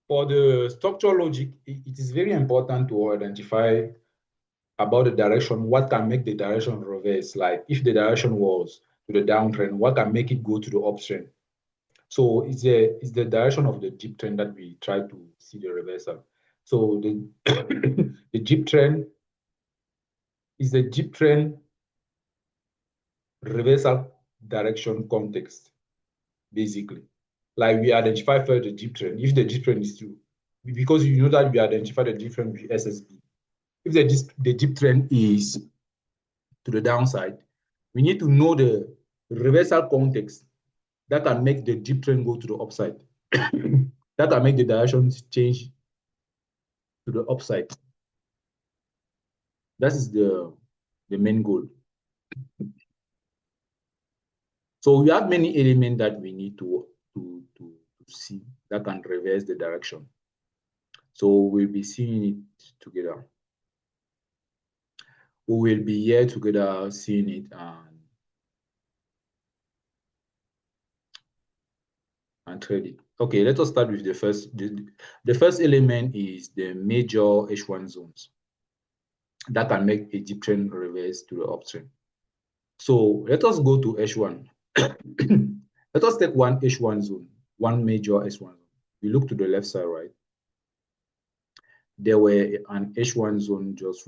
For the structure logic, it is very important to identify about the direction, what can make the direction reverse. Like if the direction was to the downtrend, what can make it go to the uptrend? So it's the direction of the dip trend that we try to see the reversal. So the the dip trend is the dip trend reversal direction context, basically. Like we identify first the dip trend. If the dip trend is true, because you know that we identify the dip trend with SSB. If the dip trend is to the downside, we need to know the reversal context that can make the dip trend go to the upside. That can make the direction change to the upside. That is the main goal. So we have many elements that we need to see that can reverse the direction. So we'll be seeing it together. We will be here together seeing it and trade it. Okay, let us start with the first. The first element is the major H1 zones that can make a dip trend reverse to the uptrend. So let us go to H1. Let us take one H1 zone, one major H1 zone. We look to the left side, right? There were an H1 zone just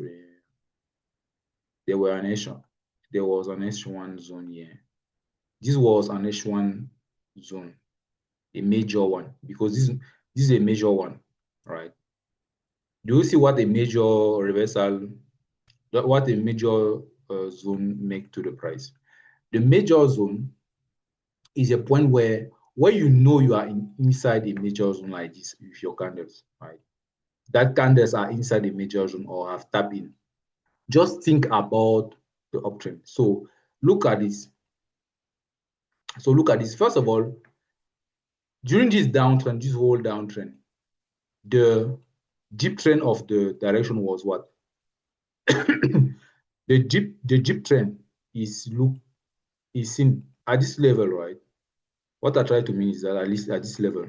there was an H1 zone here. This was an H1 zone, a major one, because this is a major one, right? Do you see what a major reversal, what a major zone make to the price? The major zone is a point where you know you are inside a major zone like this with your candles, right? That candles are inside the major zone or have tapped in. Just think about the uptrend. So look at this. First of all, during this downtrend, this whole downtrend, the dip trend of the direction was what? the dip trend is seen at this level, right? What I try to mean is that at least at this level,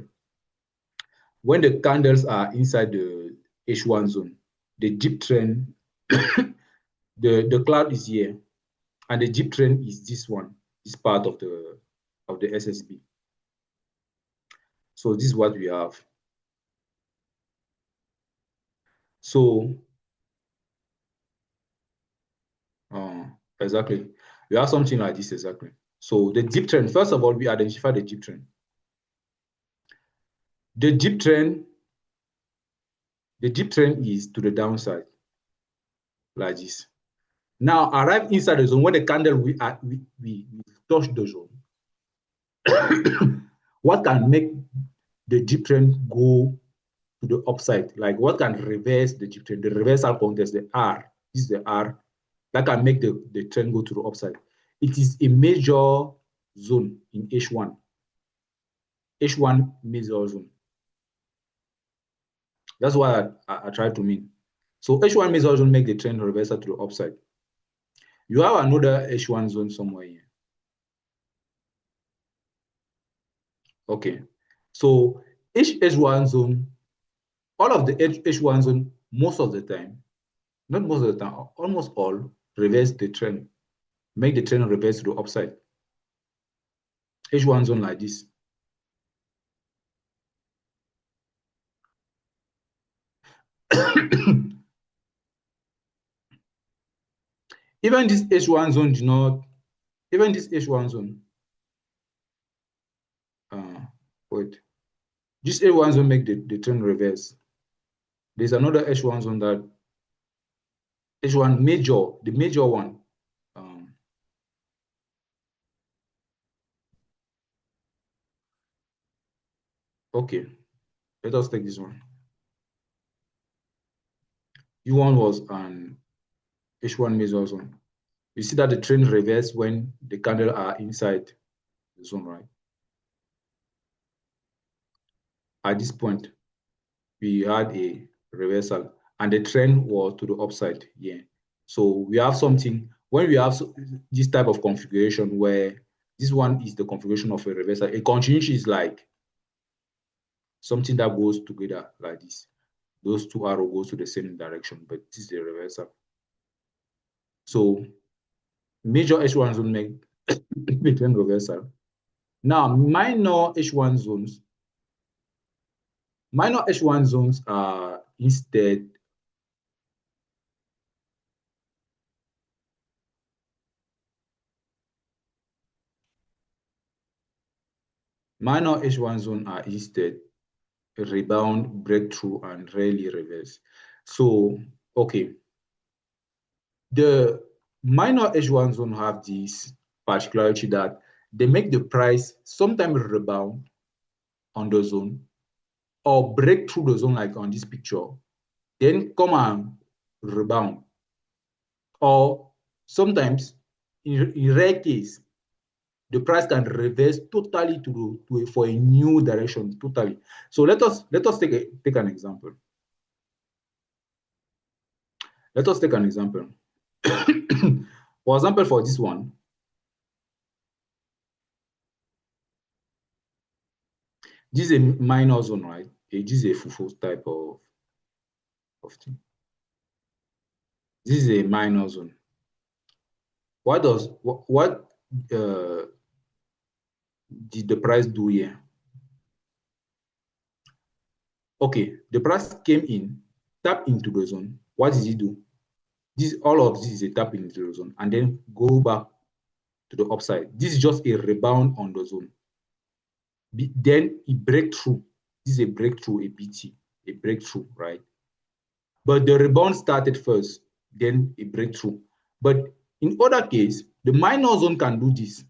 when the candles are inside the H1 zone, the dip trend, the cloud is here, and the dip trend is this one, this part of the SSB. So this is what we have. So exactly, we have something like this exactly. So the dip trend, first of all, we identify the dip trend. The dip trend is to the downside, like this. Now arrive inside the zone when the candle we touch the zone. What can make the dip trend go to the upside? Like what can reverse the dip trend? The reversal context, the R. This is the R that can make the trend go to the upside. It is a major zone in H1. H1 major zone. That's what I try to mean. So H1 major zone make the trend reversal to the upside. You have another H1 zone somewhere here. Okay. So each H1 zone, all of the H1 zone, most of the time, not most of the time, almost all reverse the trend, make the trend reverse to the upside. H1 zone like this. Even this H1 zone do not, even this H1 zone, wait, this H1 zone make the trend reverse. There's another H1 zone that, H1 major, the major one. Okay, let us take this one. U1 was an H1 major zone. You see that the trend reverse when the candle are inside the zone, right? At this point, we had a reversal and the trend was to the upside here. Yeah. So we have something, when we have this type of configuration where this one is the configuration of a reversal, a continuation is like something that goes together like this. Those two arrows goes to the same direction, but this is the reversal. So major H1 zone make between reversal. Now minor H1 zones are instead rebound, breakthrough, and rarely reverse. So, okay, the minor H1 zone have this particularity that they make the price sometimes rebound on the zone or break through the zone like on this picture, then come and rebound. Or sometimes, in rare case, the price can reverse totally for a new direction, totally. So let us take an example. Let us take an example. For example, for this one, this is a minor zone, right? This is a FUFO type of thing. This is a minor zone. What did the price do here? Okay, the price came in, tap into the zone. What did it do? All of this is a tap into the zone, and then go back to the upside. This is just a rebound on the zone. Then it break through. This is a breakthrough, a BT, a breakthrough, right? But the rebound started first, then a breakthrough. But in other case, the minor zone can do this,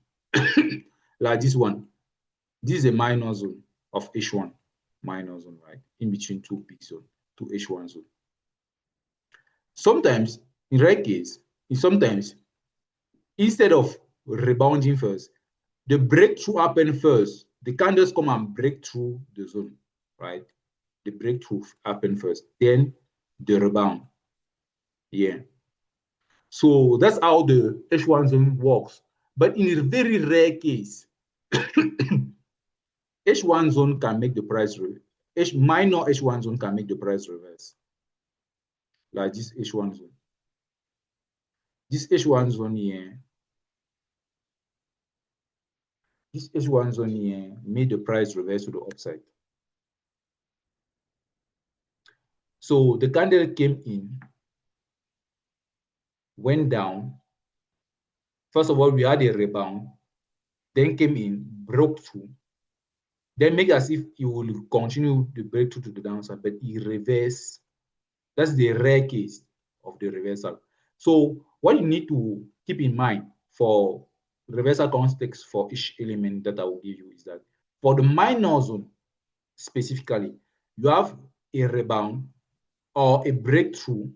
like this one. This is a minor zone of H1, minor zone, right? In between two big zones, two H1 zone. Sometimes, in rare case, sometimes, instead of rebounding first, the breakthrough happen first. The candles come and break through the zone, right? The breakthrough happen first, then the rebound. Yeah. So that's how the H1 zone works. But in a very rare case, H1 zone can make the price minor H1 zone can make the price reverse. Like this H1 zone. This H1 zone here, this H1 zone here made the price reverse to the upside. So the candle came in, went down. First of all, we had a rebound, then came in, broke through, then make as if it will continue the breakthrough to the downside, but it reversed. That's the rare case of the reversal. So what you need to keep in mind for reversal context for each element that I will give you is that for the minor zone specifically, you have a rebound or a breakthrough,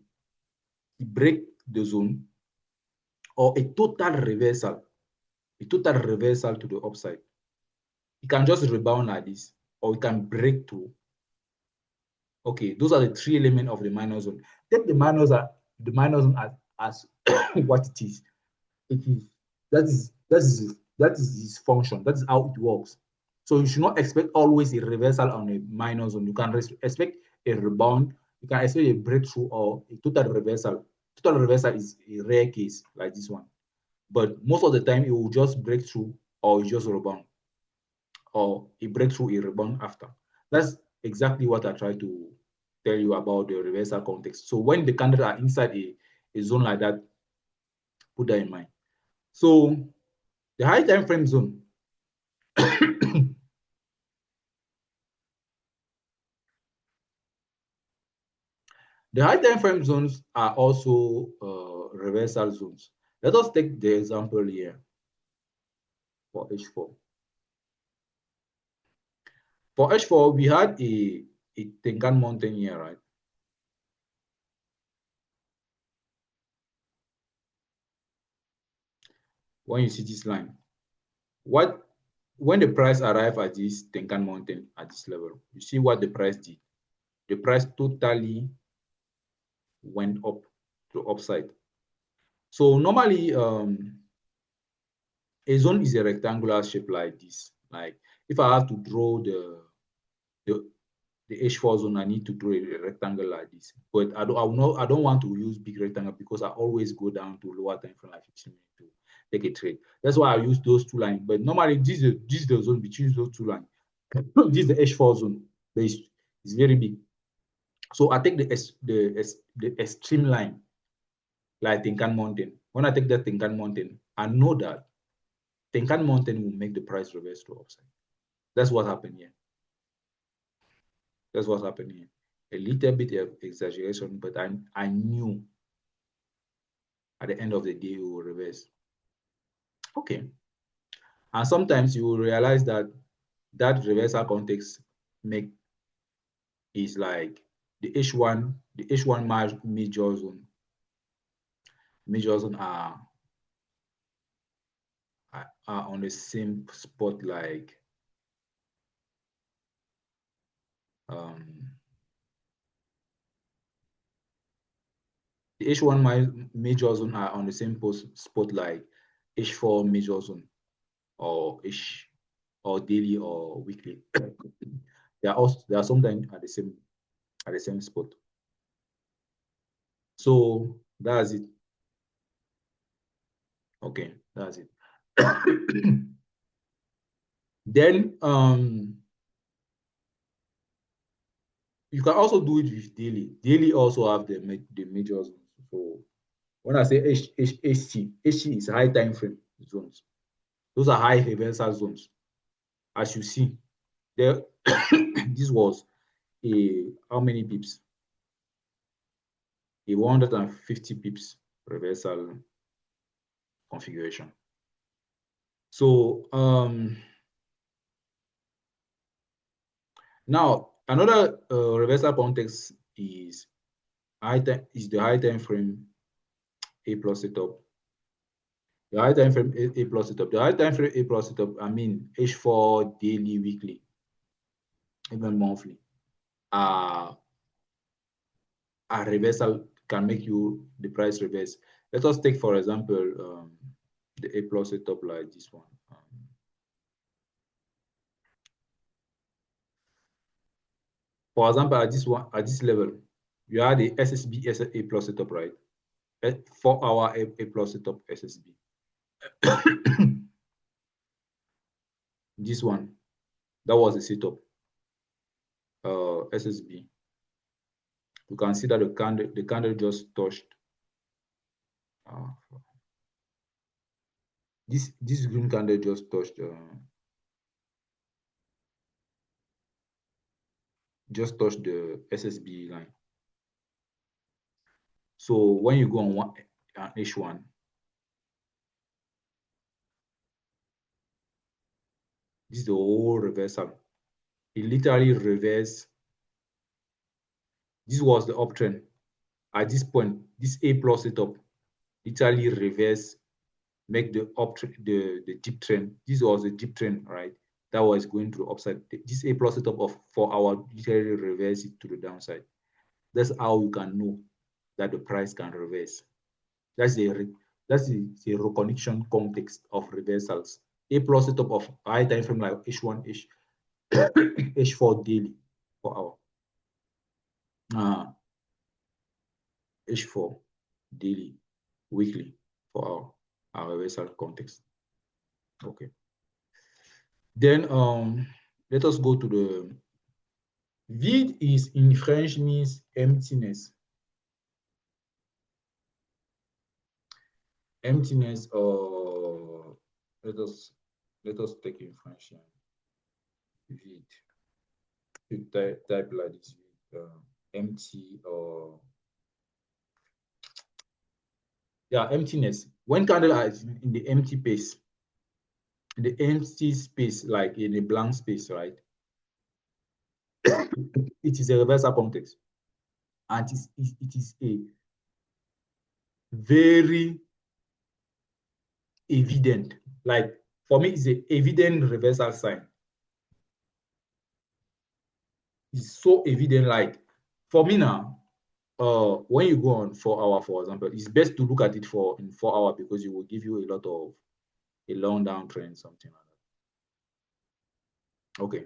you break the zone, or a total reversal to the upside. It can just rebound like this, or it can break through. Okay, those are the three elements of the minor zone. Take the minor zone as what it is. That is its function. That is how it works. So you should not expect always a reversal on a minor zone. You can expect a rebound. You can expect a breakthrough or a total reversal. Total reversal is a rare case like this one. But most of the time, it will just break through or it just rebound, or a breakthrough, a rebound after. That's exactly what I try to tell you about the reversal context. So when the candles are inside a zone like that, put that in mind. So the high time frame zone. The high time frame zones are also reversal zones. Let us take the example here for H4. For H4, we had a Tenkan mountain here, right? When you see this line, when the price arrived at this Tenkan mountain at this level, you see what the price did. The price totally went up to upside. So normally, a zone is a rectangular shape like this. Like if I have to draw the H4 zone, I need to draw a rectangle like this. But I don't want to use big rectangle because I always go down to lower time frame like 15 minutes to take a trade. That's why I use those two lines. But normally this is the zone between those two lines. This is the H4 zone. But it's very big. So I take the extreme line, like Tenkan Mountain. When I take that Tenkan Mountain, I know that Tenkan Mountain will make the price reverse to upside. That's what happened here. That's what happened here. A little bit of exaggeration, but I knew at the end of the day it will reverse. Okay. And sometimes you will realize that that reversal context make is like the H1 major zone. Major zone are on the same spot like the H1 major zone are on the same spot like H4 major zone or daily or weekly. They are sometimes at the same spot. So that's it. Okay, that's it. Then you can also do it with daily. Daily also have the major zones. So when I say HC is high time frame zones. Those are high reversal zones. As you see, there this was a how many pips? A 150 pips reversal configuration. So now another reversal context is the high time frame A plus setup. The high time frame A plus setup. The high time frame A plus setup, I mean H4 daily, weekly, even monthly. A reversal can make you the price reverse. Let us take, for example, the A plus setup like this one. For example, at this level, you have the SSB A plus setup, right? 4-hour A plus setup SSB. This one, that was a setup. SSB. You can see that the candle just touched. This green candle just touched. Just touched the SSB line. So when you go on H1, this is the whole reversal. It literally reversed. This was the uptrend. At this point, this A plus setup literally reverse, make the the deep trend. This was a deep trend, right? That was going to the upside. This A plus setup of 4 hours literally reverse it to the downside. That's how you can know that the price can reverse. That's the reconnection context of reversals. A plus setup of high time frame like H1, H4 daily 4 hour. H4 daily, weekly 4 hour reversal context. Okay. Then let us go to the vide is in French means emptiness. Emptiness, or let us take in French. Vide. You type like this, empty, or yeah, emptiness. When candle is in the empty space, in the empty space, like in a blank space, right? It is a reversal context, and it is a very evident. Like for me, it's an evident reversal sign. It's so evident. Like for me now, when you go on 4 hour, for example, it's best to look at it in 4 hour because it will give you a lot of a long downtrend, something like that. Okay.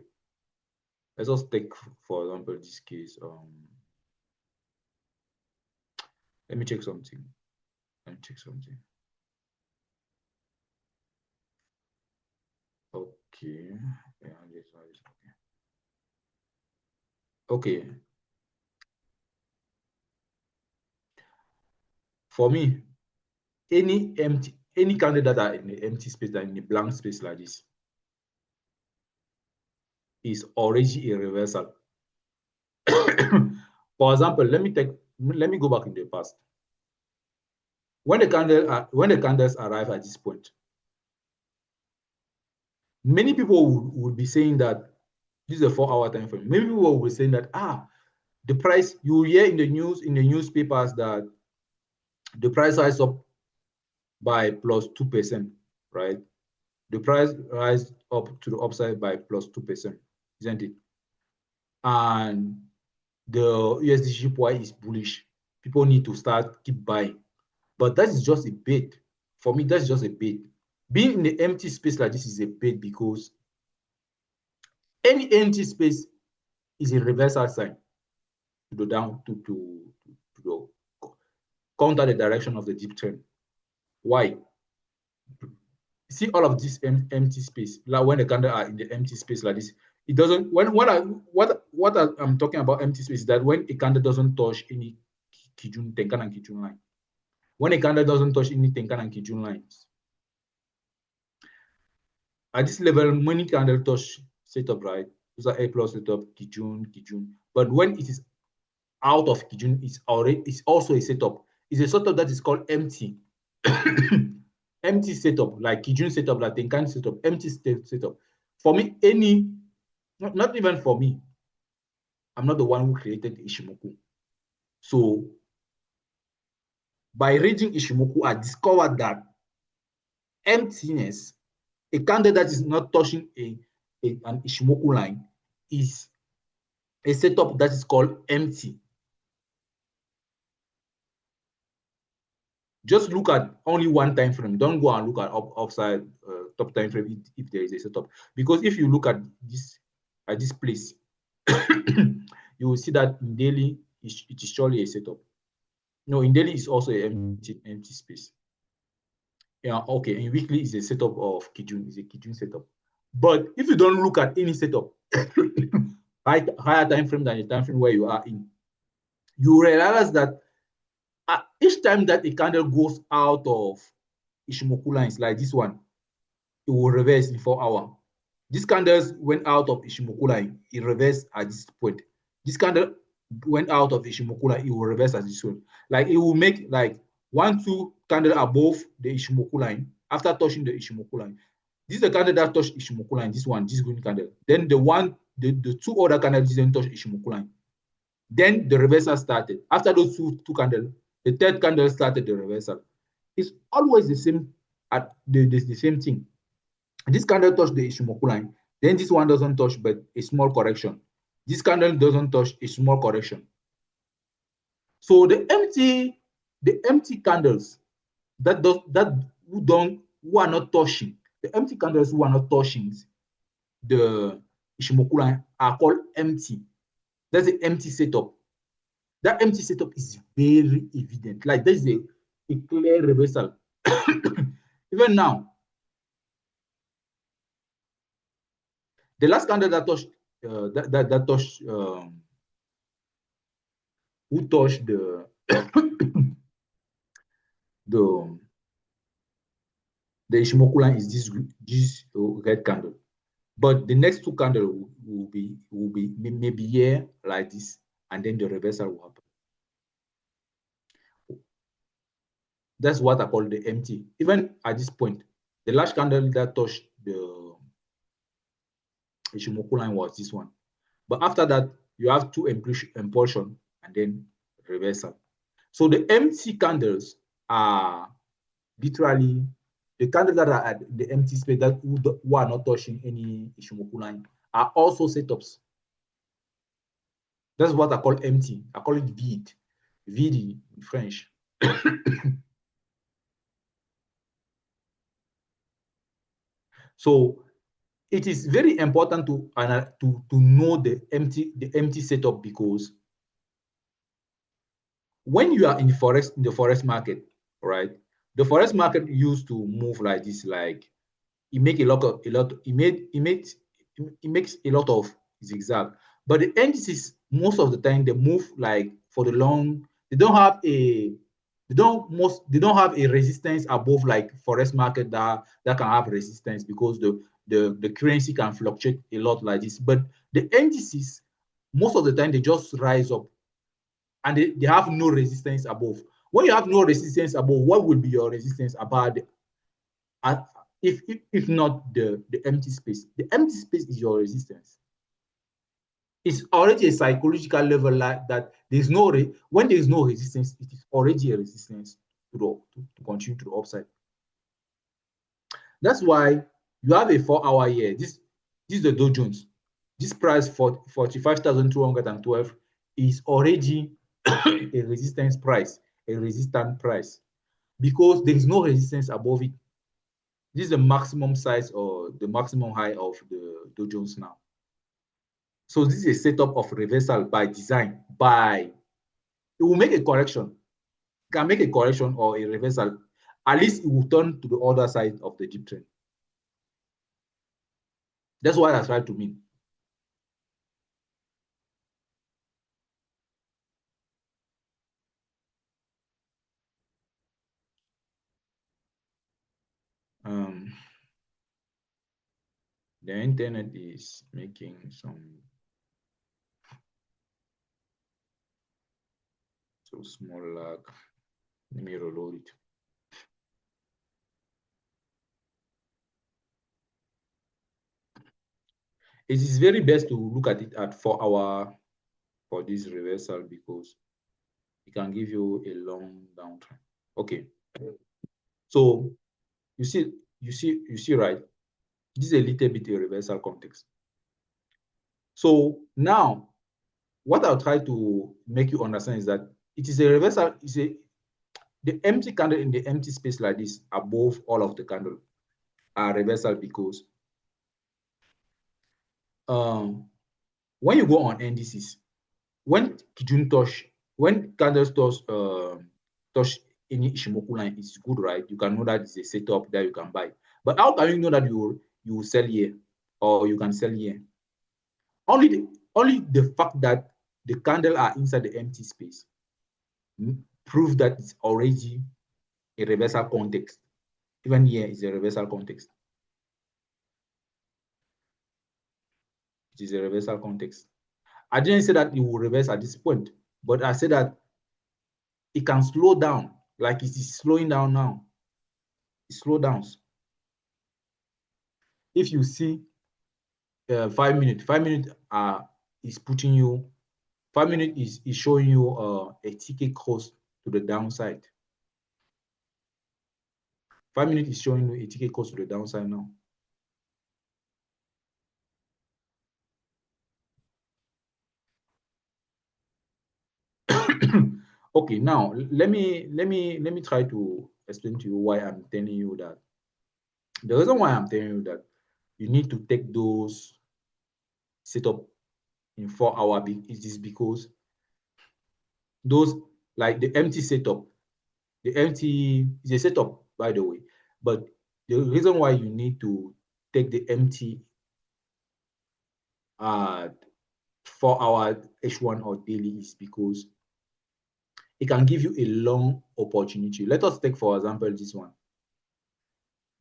Let's just take, for example, this case. Let me check something. Let me check something. Okay. Yeah, this one is okay. Okay. For me, any candidate that are in the empty space, that in the blank space like this, is already a reversal. For example, let me go back in the past. When the candles arrive at this point, many people would be saying that this is a 4-hour time frame. Many people will be saying that the price, you hear in the newspapers that the price rise up by plus 2%, right? The price rise up to the upside by plus 2%, isn't it? And the USD price is bullish. People need to keep buying. But that is just a bait. For me, that's just a bait. Being in the empty space like this is a bait, because any empty space is a reversal sign to the down to the counter the direction of the deep trend. Why? See all of this empty space. Like when the candle are in the empty space like this, it doesn't. What I'm talking about empty space is that when a candle doesn't touch any Kijun, Tenkan and Kijun line. When a candle doesn't touch any Tenkan and Kijun lines, at this level, many candle touch setup, right? Those are A plus setup, Kijun. But when it is out of Kijun, it's also a setup. It's a setup that is called empty. Empty setup, like Kijun setup, like Tenkan setup, empty setup. For me, not even for me, I'm not the one who created Ishimoku. So by reading Ishimoku, I discovered that emptiness, a candle that is not touching an Ishimoku line, is a setup that is called empty. Just look at only one time frame. Don't go and look at upside top time frame if there is a setup. Because if you look at this place, you will see that in daily it is surely a setup. No, in daily is also an empty space. Yeah, okay. In weekly is a setup of Kijun, is a Kijun setup. But if you don't look at any setup, higher time frame than the time frame where you are in, you realize that each time that a candle goes out of Ishimoku lines like this one, it will reverse in 4 hours. These candles went out of Ishimoku line, it reversed at this point. This candle went out of Ishimoku line, it will reverse at this one. Like it will make like 1-2 candle above the Ishimoku line after touching the Ishimoku line. This is the candle that touched Ishimoku line, this green candle. Then the 2 other candles didn't touch Ishimoku line. Then the reversal started. After those two candles, the third candle started the reversal. It's always the same the same thing. This candle touched the Ishimoku line. Then this one doesn't touch, but a small correction. This candle doesn't touch, a small correction. So the empty candles who are not touching, the empty candles who are not touching the Ishimoku line are called empty. That's an empty setup. That empty setup is very evident. Like there's a clear reversal. Even now, the last candle that touched that touched who touched the the Ishimoku line is this red candle, but the next 2 candles will be maybe here like this, and then the reversal will happen. That's what I call the empty. Even at this point, the last candle that touched the Ishimoku line was this one. But after that, you have 2 impulsion and then reversal. So the empty candles are literally the candles that are at the empty space who are not touching any Ishimoku line are also setups. That's what I call empty. I call it vide, vide in French. So it is very important to know the empty setup, because when you are in the forex market, right? The forex market used to move like this, like it make it makes a lot of zigzag. But the entities, most of the time, they move like for the long. They don't have a resistance above like forex market that can have resistance, because the currency can fluctuate a lot like this. But the entities, most of the time, they just rise up, and they have no resistance above. When you have no resistance above, what will be your resistance above if not the empty space? The empty space is your resistance. It's already a psychological level like that. There's no when there is no resistance, it is already a resistance to continue to the upside. That's why you have a 4-hour here. This is the Dow Jones. This price for 45,212 is already a resistance price, a resistant price, because there is no resistance above it. This is the maximum size or the maximum high of the Dow Jones now. So this is a setup of reversal by design. It will make a correction. It can make a correction or a reversal. At least it will turn to the other side of the deep trend. That's what I try to mean. The internet is making some so small lag. Let me reload it. It is very best to look at it at 4-hour for this reversal, because it can give you a long downtrend. Okay. So you see, right? This is a little bit a reversal context. So now, what I'll try to make you understand is that it is a reversal. The empty candle in the empty space like this above all of the candle are reversal, because when you go on indices, when candles touch any Ishimoku line, it's good, right? You can know that it's a setup that you can buy. But how can you know that you will sell here or you can sell here? Only the fact that the candle are inside the empty space prove that it's already a reversal context. Even here is a reversal context. It is a reversal context. I didn't say that it will reverse at this point, but I said that it can slow down, like it is slowing down now. It slows down. If you see 5 minutes, 5 minutes is putting you, 5 minutes is showing you a ticket cost to the downside. 5 minutes is showing you a ticket cost to the downside now. Okay, now let me try to explain to you why I'm telling you that. The reason why I'm telling you that you need to take those setup in 4-hour is because those, like the empty setup, the empty is a setup, by the way, but the reason why you need to take the empty 4-hour H1 or daily is because it can give you a long opportunity. Let us take, for example, this one,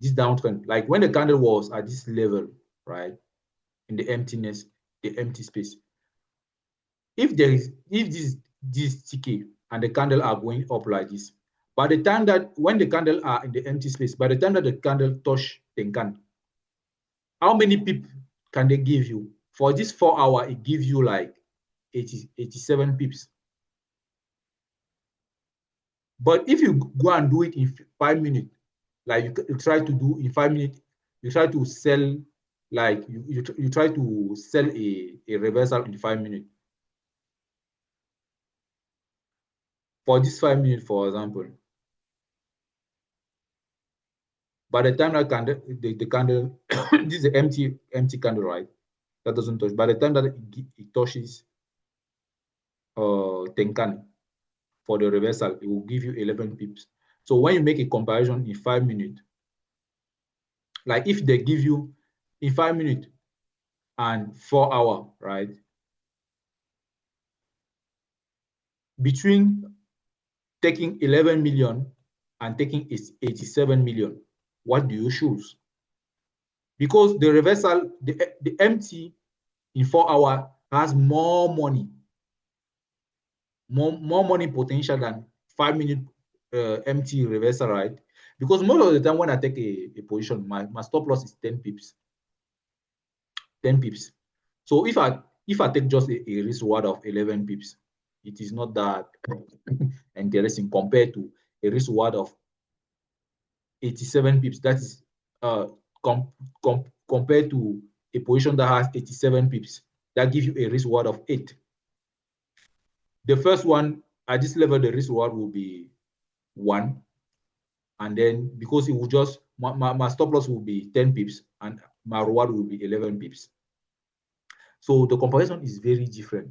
this downtrend. Like when the candle was at this level, right, in the emptiness, the empty space. If this TK and the candle are going up like this, by the time that when the candle are in the empty space, by the time that the candle touch Tenkan, how many pips can they give you? For this 4-hour, it gives you like 87 pips. But if you go and do it in 5 minutes, like you try to do in 5 minutes, you try to sell, like you try to sell a reversal in 5 minutes. For this 5 minutes, for example, By the time that candle, the candle, this is an empty candle, right? That doesn't touch. By the time that it touches Tenkan for the reversal, it will give you 11 pips. So when you make a comparison in 5 minutes, like if they give you in 5 minutes and 4 hours, right? Between taking 11 million and taking 87 million, what do you choose? Because the reversal, the MT in 4 hours has more money, more money potential than 5 minute MT reversal, right? Because most of the time when I take a position, my stop loss is 10 pips. 10 pips. So if I take just a risk reward of 11 pips, it is not that interesting compared to a risk reward of 87 pips. That is compared to a position that has 87 pips. That gives you a risk reward of 8. The first one, at this level, the risk reward will be 1. And then because it will just, my stop loss will be 10 pips and my reward will be 11 pips. So the comparison is very different.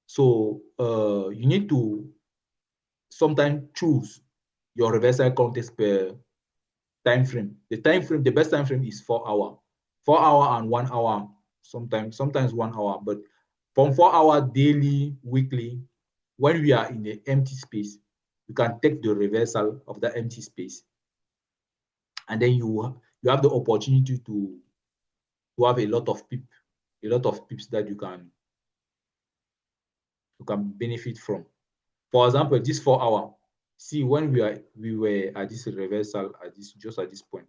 So you need to sometimes choose your reversal context per time frame. The best time frame is 4 hours. 4 hours and 1 hour, sometimes 1 hour. But from 4 hours daily, weekly, when we are in the empty space, you can take the reversal of the empty space. And then you have the opportunity to have a lot of pips that you can benefit from. For example, this 4 hour, see when we were at this reversal just at this point,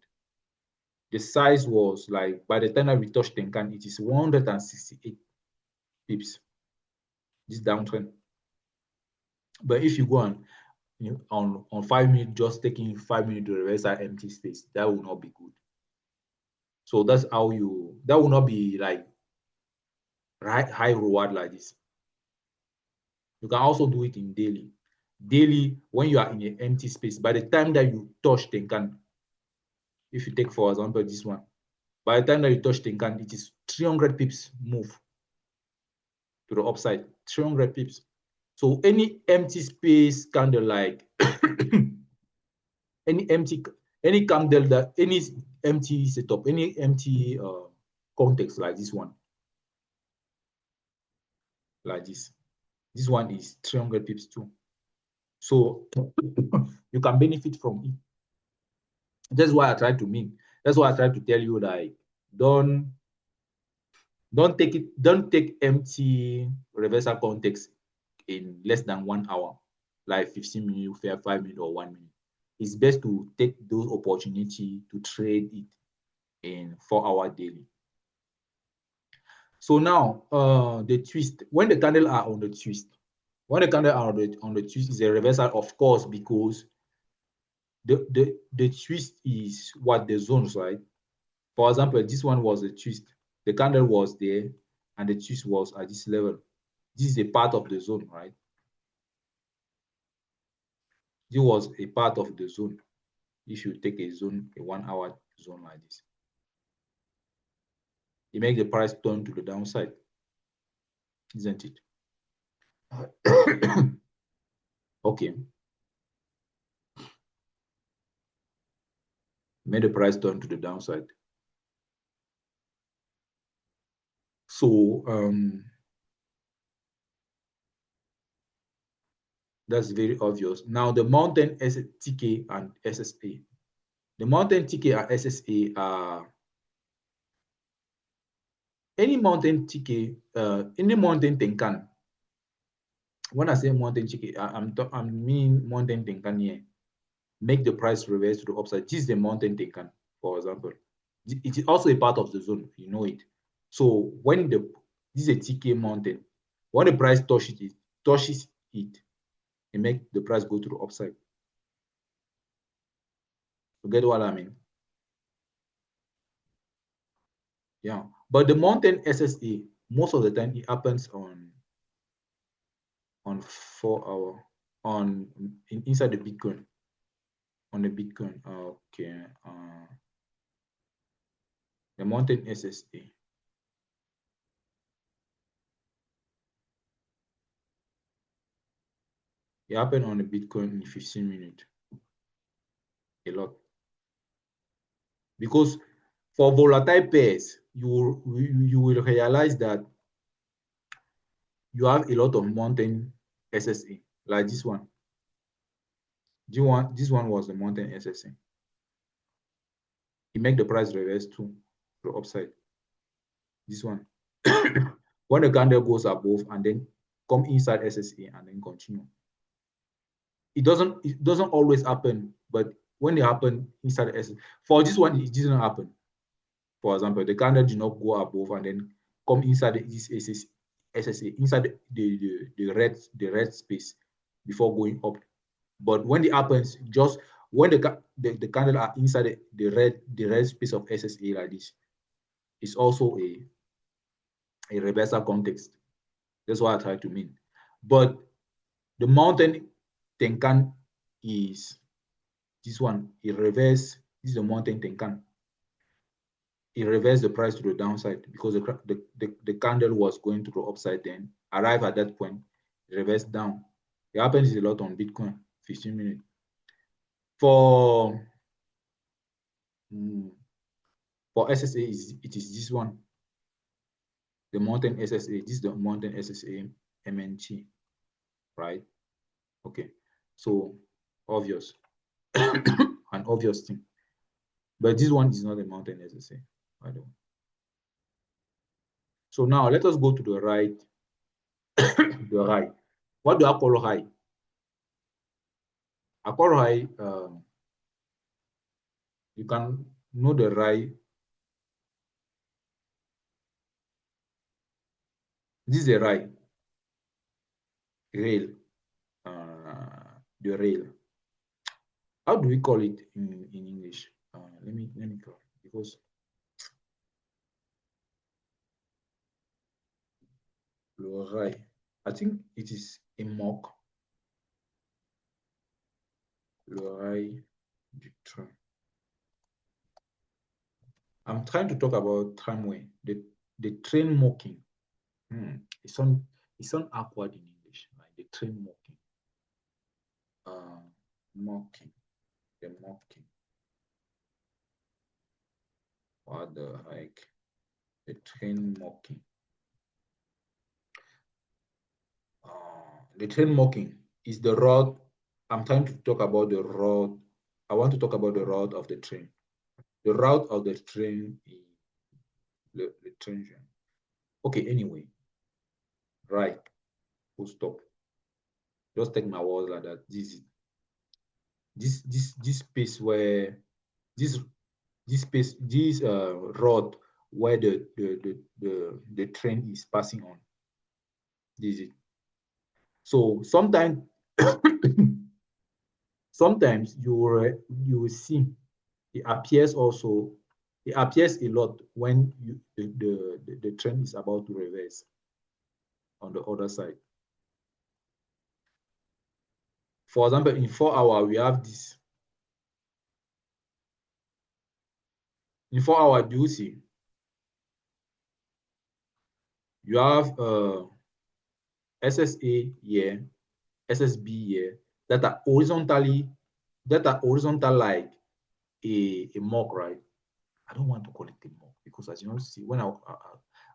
the size was like, by the time that we touched Tenkan, it is 168 pips, this downtrend. But if you go on 5 minutes, just taking 5 minutes to reversal empty space, that will not be good. So that's how that will not be like high reward like this. You can also do it in daily. Daily, when you are in an empty space, by the time that you touch Tenkan, if you take, for example, this one, by the time that you touch Tenkan, it is 300 pips move to the upside, 300 pips. So any empty space candle, like any candle that, any empty setup, any empty context like this one, like this one is 300 pips too. So you can benefit from it. That's why I try to mean. That's why I try to tell you, like, don't take empty reversal context in less than 1 hour, like 15 minutes, 5 minutes, or 1 minute. It's best to take those opportunity to trade it in 4 hour daily. So now the twist, when the candle are on the twist, when the candle are on the twist is a reversal, of course, because the twist is what the zones, right? For example, this one was a twist. The candle was there and the twist was at this level. This is a part of the zone, right? This was a part of the zone. If you take a zone, a 1 hour zone like this, it makes the price turn to the downside, isn't it? Okay. Made the price turn to the downside. So that's very obvious. Now the mountain TK and SSA. The mountain TK and SSA are any mountain TK, any mountain Tenkan. When I say mountain TK, I mean mountain Tenkan here. Make the price reverse to the upside. This is the mountain Tenkan, for example. It is also a part of the zone, you know it. So when this is a TK mountain, when the price touches it, it makes the price go to the upside. You get what I mean? Yeah. But the mountain SSA, most of the time it happens on 4 hour inside the Bitcoin. on the Bitcoin. Okay. The mountain SSA. It happened on the Bitcoin in 15 minutes. A lot. Because for volatile pairs, you will realize that you have a lot of mountain SSA, like this one. This one was the mountain SSA. It make the price reverse to the upside. This one. When the candle goes above and then come inside SSA and then continue. It doesn't always happen, but when they happen inside the SSA, for this one, it didn't happen. For example, the candle did not go above and then come inside this SSA, inside the red space before going up. But when it happens, just when the candle are inside the red space of SSA like this, it's also a reversal context. That's what I try to mean. But the mountain Tenkan is this one. It reverse. This is the mountain Tenkan. It reversed the price to the downside because the candle was going to the upside, then arrive at that point, reverse down. It happens a lot on Bitcoin, 15 minutes. For SSA, it is this one, the mountain SSA. This is the mountain SSA MNT, right? Okay, so obvious, an obvious thing. But this one is not a mountain SSA, by the way. So now let us go to the right. The right. What do I call high? I call high. You can know the right. This is a right rail. The rail. How do we call it in English? Let me call it because le rail. I think it is a mock. Le rail du train. I'm trying to talk about tramway. The train mocking. It sounds awkward in English, like the train mocking. Mocking. The mocking. What the heck? The train mocking. The train mocking is the route. I'm trying to talk about the route. I want to talk about the route of the train. The route of the train is the train. Okay, anyway. Right. Full stop. Just take my words like that. This space where this space, this road where the train is passing on. This is it. So sometimes you will see it appears also. It appears a lot when the train is about to reverse on the other side. For example, in 4 hours, we have this. In 4 hours, do you see? You have SSA here, SSB here, that are horizontal like a mock, right? I don't want to call it a mock because as you don't see, when I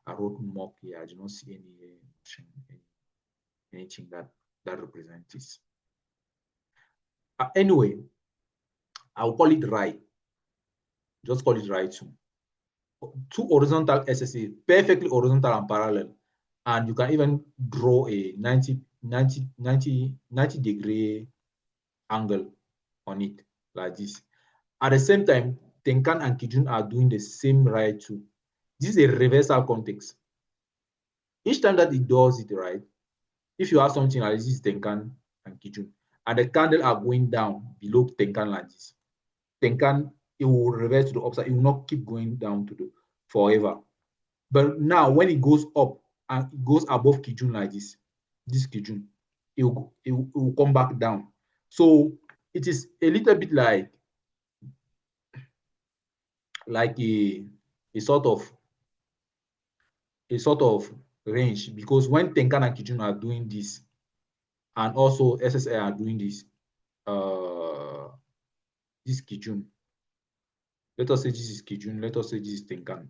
wrote mock here, I do not see anything that represents this. Anyway, I'll call it right. Just call it right too. Two horizontal SSA, perfectly horizontal and parallel. And you can even draw a 90 degree angle on it like this. At the same time, Tenkan and Kijun are doing the same right too. This is a reversal context. Each time that it does it right, if you have something like this is Tenkan and Kijun, and the candle are going down below Tenkan like this, Tenkan, it will reverse to the upside. It will not keep going down to the forever. But now when it goes up and it goes above Kijun like this Kijun, it will come back down. So it is a little bit like a sort of range, because when Tenkan and Kijun are doing this, and also SSI are doing this Kijun. Let us say this is Kijun, let us say this is Tenkan.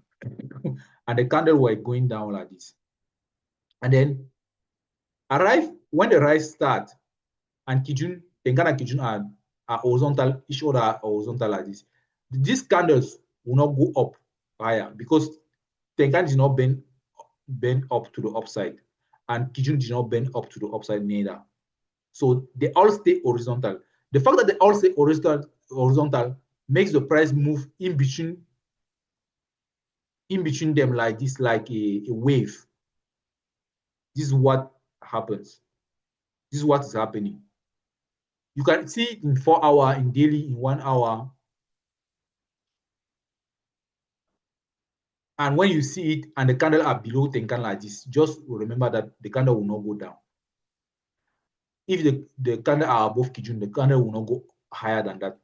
And the candle were going down like this. And then when the rise start, and Kijun, Tenkan and Kijun are horizontal, each other are horizontal like this. These candles will not go up higher because Tenkan did not bend up to the upside, and Kijun did not bend up to the upside neither. So they all stay horizontal. The fact that they all stay horizontal makes the price move in between them like this, like a wave. This is what happens. This is what is happening. You can see it in 4 hours, in daily, in 1 hour. And when you see it and the candle are below Tenkan like this, just remember that the candle will not go down. If the candle are above Kijun, the candle will not go higher than that.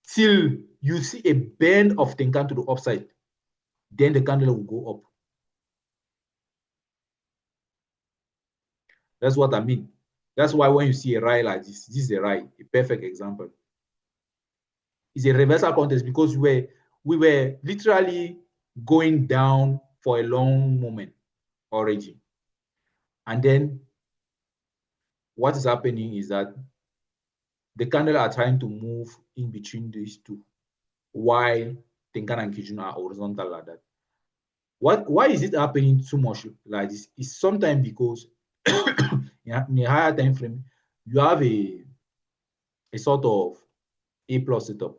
Till you see a bend of Tenkan to the upside, then the candle will go up. That's what I mean. That's why when you see a rise like this is a rise, a perfect example. It's a reversal contest because we were literally going down for a long moment already. And then what is happening is that the candle are trying to move in between these two, while Tenkan and Kijun are horizontal like that. Why is it happening too much like this? It's sometimes because in a higher time frame, you have a sort of A plus setup.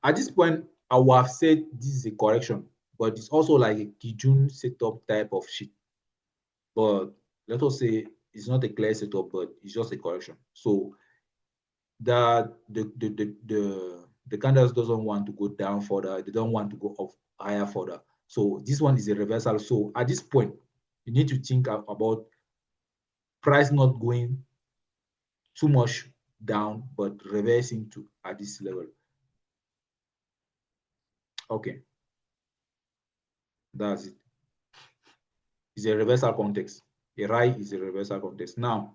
At this point, I would have said this is a correction, but it's also like a Kijun setup type of shit. But let us say it's not a clear setup, but it's just a correction. So that the candles doesn't want to go down further, they don't want to go up higher further. So this one is a reversal. So at this point, you need to think about price not going too much down, but reversing to at this level. Okay, that's it. It's a reversal context. A rise is a reversal context. Now,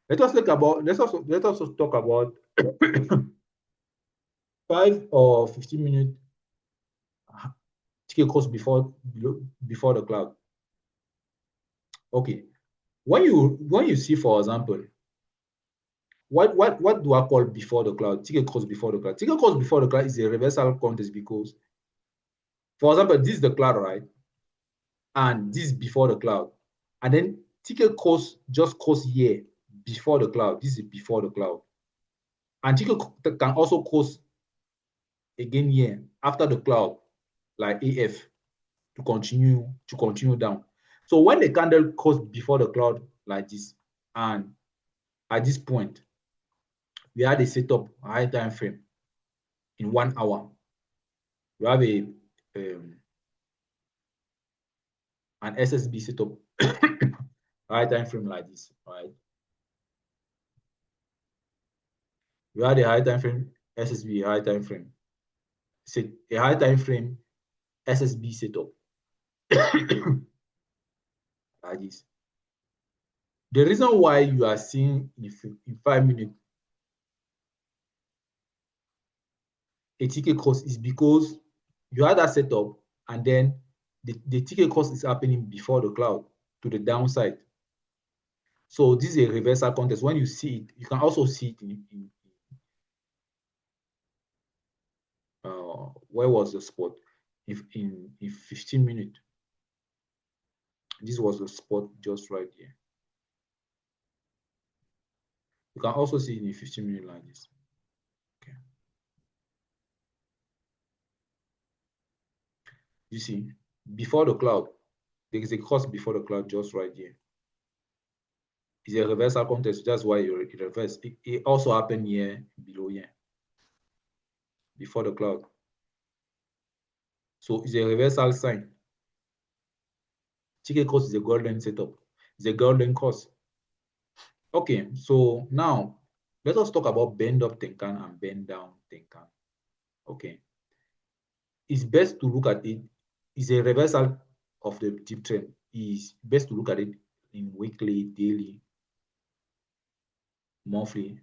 let us also talk about 5 or 15 minute ticket cost before the cloud. Okay, when you see, for example, what do I call before the cloud? Ticket cost before the cloud. Ticket cost before the cloud is a reversal context because, for example, this is the cloud, right? And this is before the cloud. And then ticket cost just cost here before the cloud. This is before the cloud. And ticket can also cost again here after the cloud, like AF, to continue down. So when the candle costs before the cloud like this, and at this point, we had a setup high time frame in 1 hour. We have an SSB setup high time frame like this, right? We had a high time frame SSB high time frame, a high time frame SSB setup like this. The reason why you are seeing in 5 minutes a ticket cost is because you had that setup, and then the ticket cost is happening before the cloud to the downside. So this is a reversal contest. When you see it, you can also see it in where was the spot? If in 15 minutes. This was the spot just right here. You can also see it in 15 minutes like this. Okay. You see, before the cloud, there is a cost before the cloud just right here. It's a reversal contest. That's why it reversed. It also happened here below here, before the cloud. So it's a reversal sign. Ticket cost is a golden setup. It's a golden cost. Okay, so now Let us talk about bend up Tenkan and bend down Tenkan. Okay. It's best to look at it. It's a reversal of the dip trend. It's best to look at it in weekly, daily, monthly,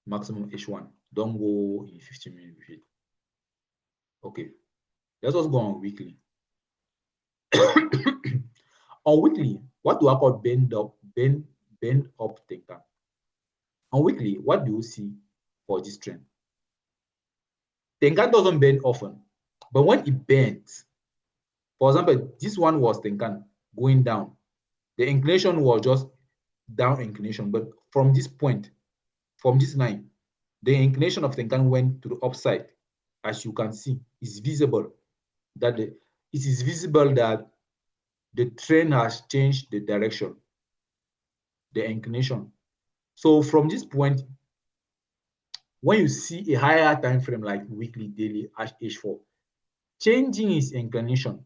maximum H1. Don't go in 15 minutes with it. Okay. Let us go on weekly. On weekly, what do I call bend up Tenkan? On weekly, what do you see for this trend? Tenkan doesn't bend often, but when it bends, for example, this one was Tenkan going down. The inclination was just down inclination, but from this point, from this line, the inclination of Tenkan went to the upside. As you can see, it's visible that it is visible that the trend has changed the direction, the inclination. So from this point, when you see a higher time frame like weekly, daily, H4, changing its inclination,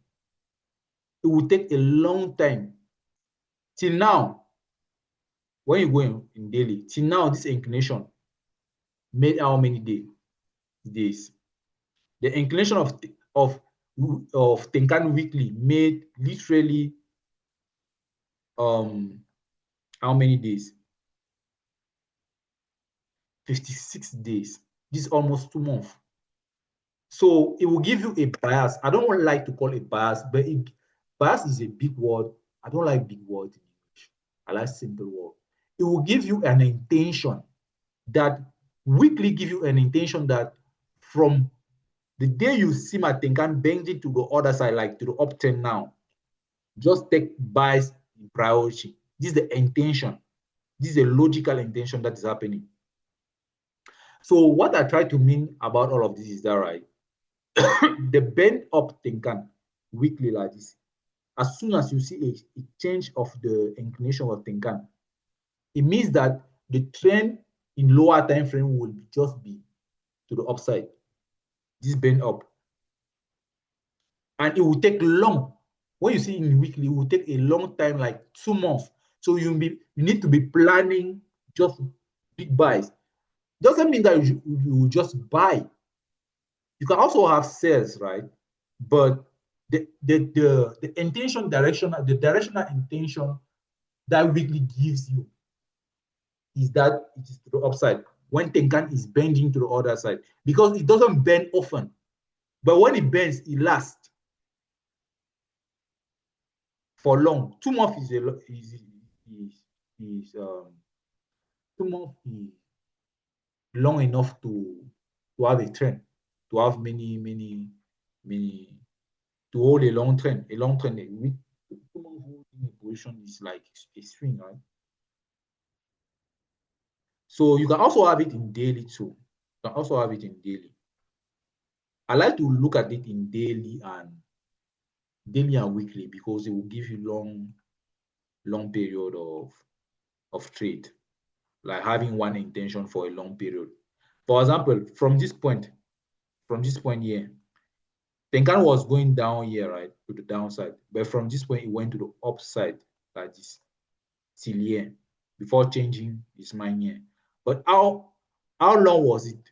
it will take a long time. Till now, when you go in daily, till now, this inclination made how many days? The inclination of Tenkan weekly made literally how many days? 56 days. This is almost 2 months. So it will give you a bias. I don't like to call it bias, but bias is a big word. I don't like big words in English. I like simple word. It will give you an intention that weekly give you an intention that from the day you see my Tenkan bending to the other side, like to the uptrend now, just take buys in priority. This is the intention. This is a logical intention that is happening. So what I try to mean about all of this is that, right? The bend up Tenkan weekly like this, as soon as you see a change of the inclination of Tenkan, it means that the trend in lower time frame will just be to the upside. This bend up. And it will take long. When you see in weekly, it will take a long time, like 2 months. So you need to be planning just big buys. Doesn't mean that you just buy. You can also have sales, right? But the intention direction, the directional intention that weekly gives you is that it is to the upside when Tenkan is bending to the other side, because it doesn't bend often. But when it bends, it lasts for long. 2 months is 2 months is long enough to have a trend, to have many to hold a long trend. A long trend with 2 months holding a position is like a swing, right? So you can also have it in daily too. You can also have it in daily. I like to look at it in daily and weekly because it will give you long period of trade, like having one intention for a long period. For example, from this point here, Tenkan was going down here, right, to the downside. But from this point, it went to the upside like this till here before changing his mind here. But how long was it?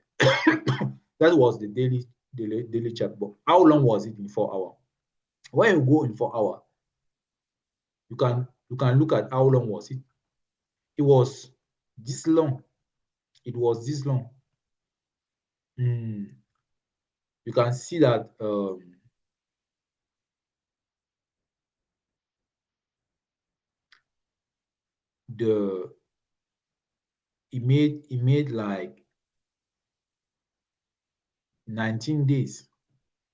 That was the daily chart. But how long was it in 4 hours? When you go in 4 hours, you can look at how long was it. It was this long. It was this long. You can see that it made like 19 days.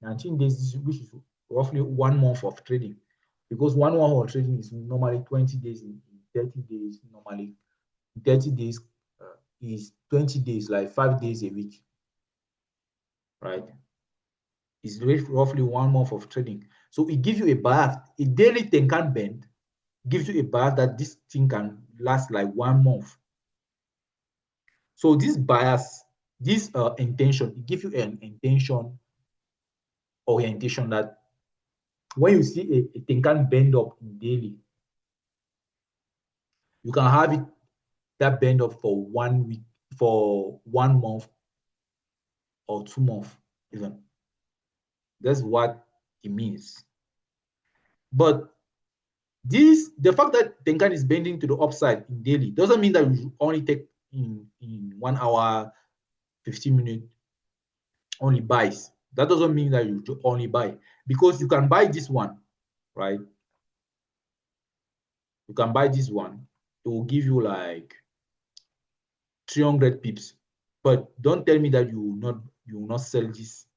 19 days, which is roughly 1 month of trading, because 1 month of trading is normally 20 days. In 30 days, normally 30 days is 20 days, like 5 days a week, right? It's roughly 1 month of trading. So it gives you a bias. A daily Tenkan bend gives you a bias that this thing can last like 1 month. So this bias, this intention, it gives you an intention orientation that when you see a Tenkan bend up in daily, you can have it that bend up for 1 week, for 1 month or 2 months even. That's what it means. But the fact that Tenkan is bending to the upside in daily doesn't mean that you only take in 1 hour, 15 minutes only buys. That doesn't mean that you only buy, because you can buy this one, right? You can buy this one. It will give you like 300 pips. But don't tell me that you will not sell this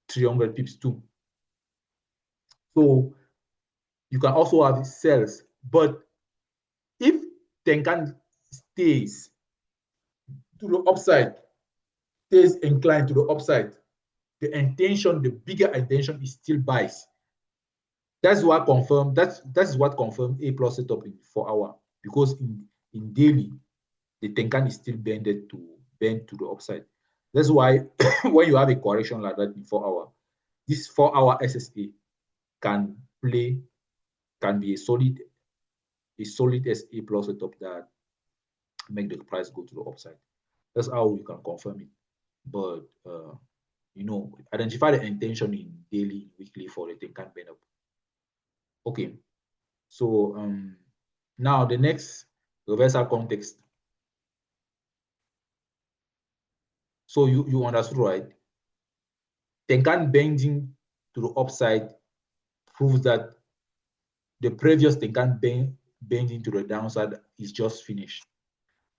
300 pips too. So you can also have sales. But if Tenkan stays to the upside, stays inclined to the upside, the intention, the bigger intention is still buys. That's what confirmed. That's what confirmed A plus setup in 4 hour, because in daily the Tenkan is still bend to the upside. That's why when you have a correction like that in 4 hour, this 4 hour SSA can be a solid SA plus setup that make the price go to the upside. That's how you can confirm it. But identify the intention in daily, weekly for the Tenkan bend up. Okay, so now the next reversal context. So you understood, right? Tenkan bending to the upside proves that the previous Tenkan bending to the downside is just finished.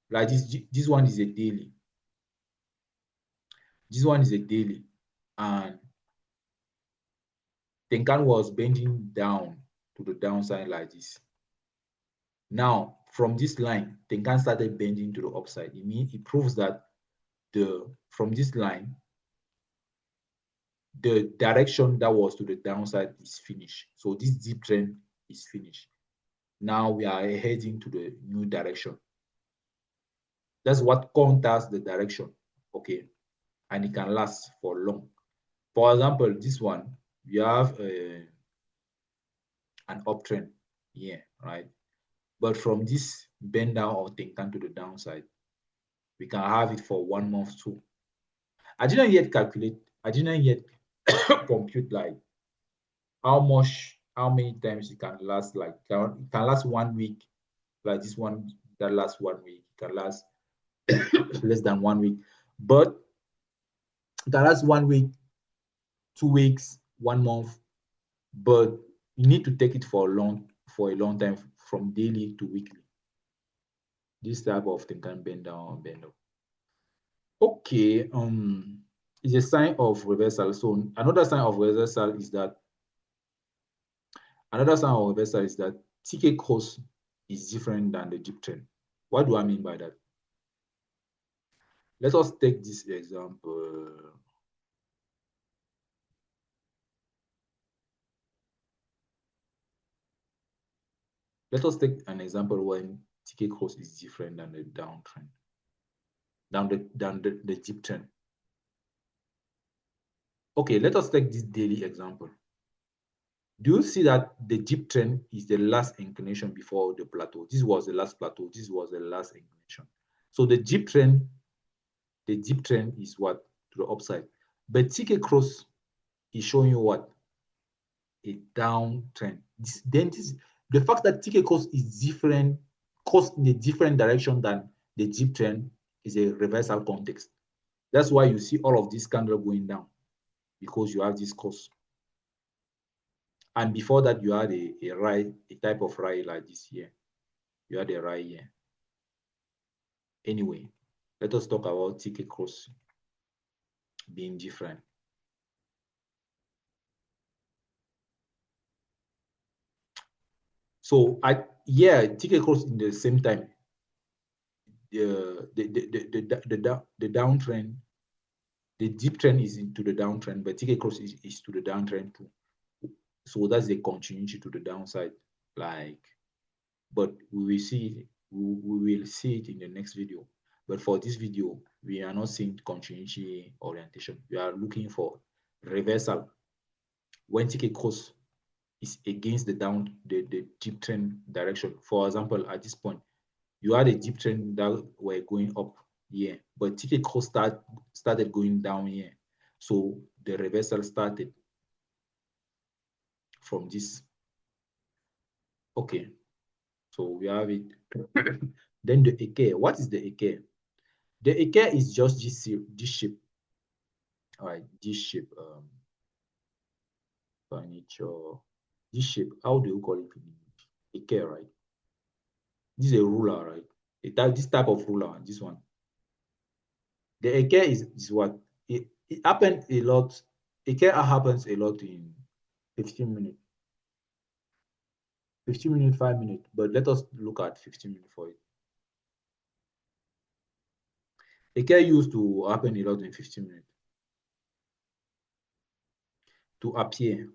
Like this one is a daily. This one is a daily, and Tenkan was bending down to the downside like this. Now, from this line, Tenkan started bending to the upside. It proves that from this line, the direction that was to the downside is finished. So this deep trend is finished. Now we are heading to the new direction. That's what counters the direction, okay? And it can last for long. For example, this one, you have an uptrend here, right? But from this bend down or Tenkan to the downside, we can have it for 1 month too. I didn't yet compute like how many times it can last. Like it can last 1 week, like this one that lasts 1 week. It can last less than 1 week, but it can last 1 week, 2 weeks, 1 month. But you need to take it for a long time, from daily to weekly. This type of thing can bend down or bend up. Okay, it's a sign of reversal. So another sign of reversal is that TK cross is different than the dip trend. What do I mean by that? Let us take this example. Let us take an example when TK cross is different than the downtrend, than the dip trend. Okay, let us take this daily example. Do you see that the dip trend is the last inclination before the plateau? This was the last plateau. This was the last inclination. So the dip trend is what? To the upside. But TK cross is showing you what? A downtrend. The fact that TK cross is different, cross in a different direction than the dip trend, is a reversal context. That's why you see all of this candle going down, because you have this cross. And before that, you had a type of ride like this here. You had a ride here. Anyway, let us talk about TK cross being different. So TK cross in the same time. The downtrend, the deep trend is into the downtrend, but TK cross is to the downtrend too. So that's a continuity to the downside. But we will see it in the next video. But for this video, we are not seeing continuity orientation. We are looking for reversal when TK cross is against the deep trend direction. For example, at this point, You had a deep trend that were going up here, but TK started going down here. So the reversal started from this. Okay, so we have it. Then the Eke. What is the Eke? The Eke is just this shape. All right, this shape. Furniture. This shape. How do you call it in English? Eke, right? This is a ruler, right? This type of ruler. This one. The Eke is what? It happens a lot. Eke happens a lot in 15 minutes. 15 minutes, 5 minutes. But let us look at 15 minutes for it. Eke used to happen a lot in 15 minutes. To appear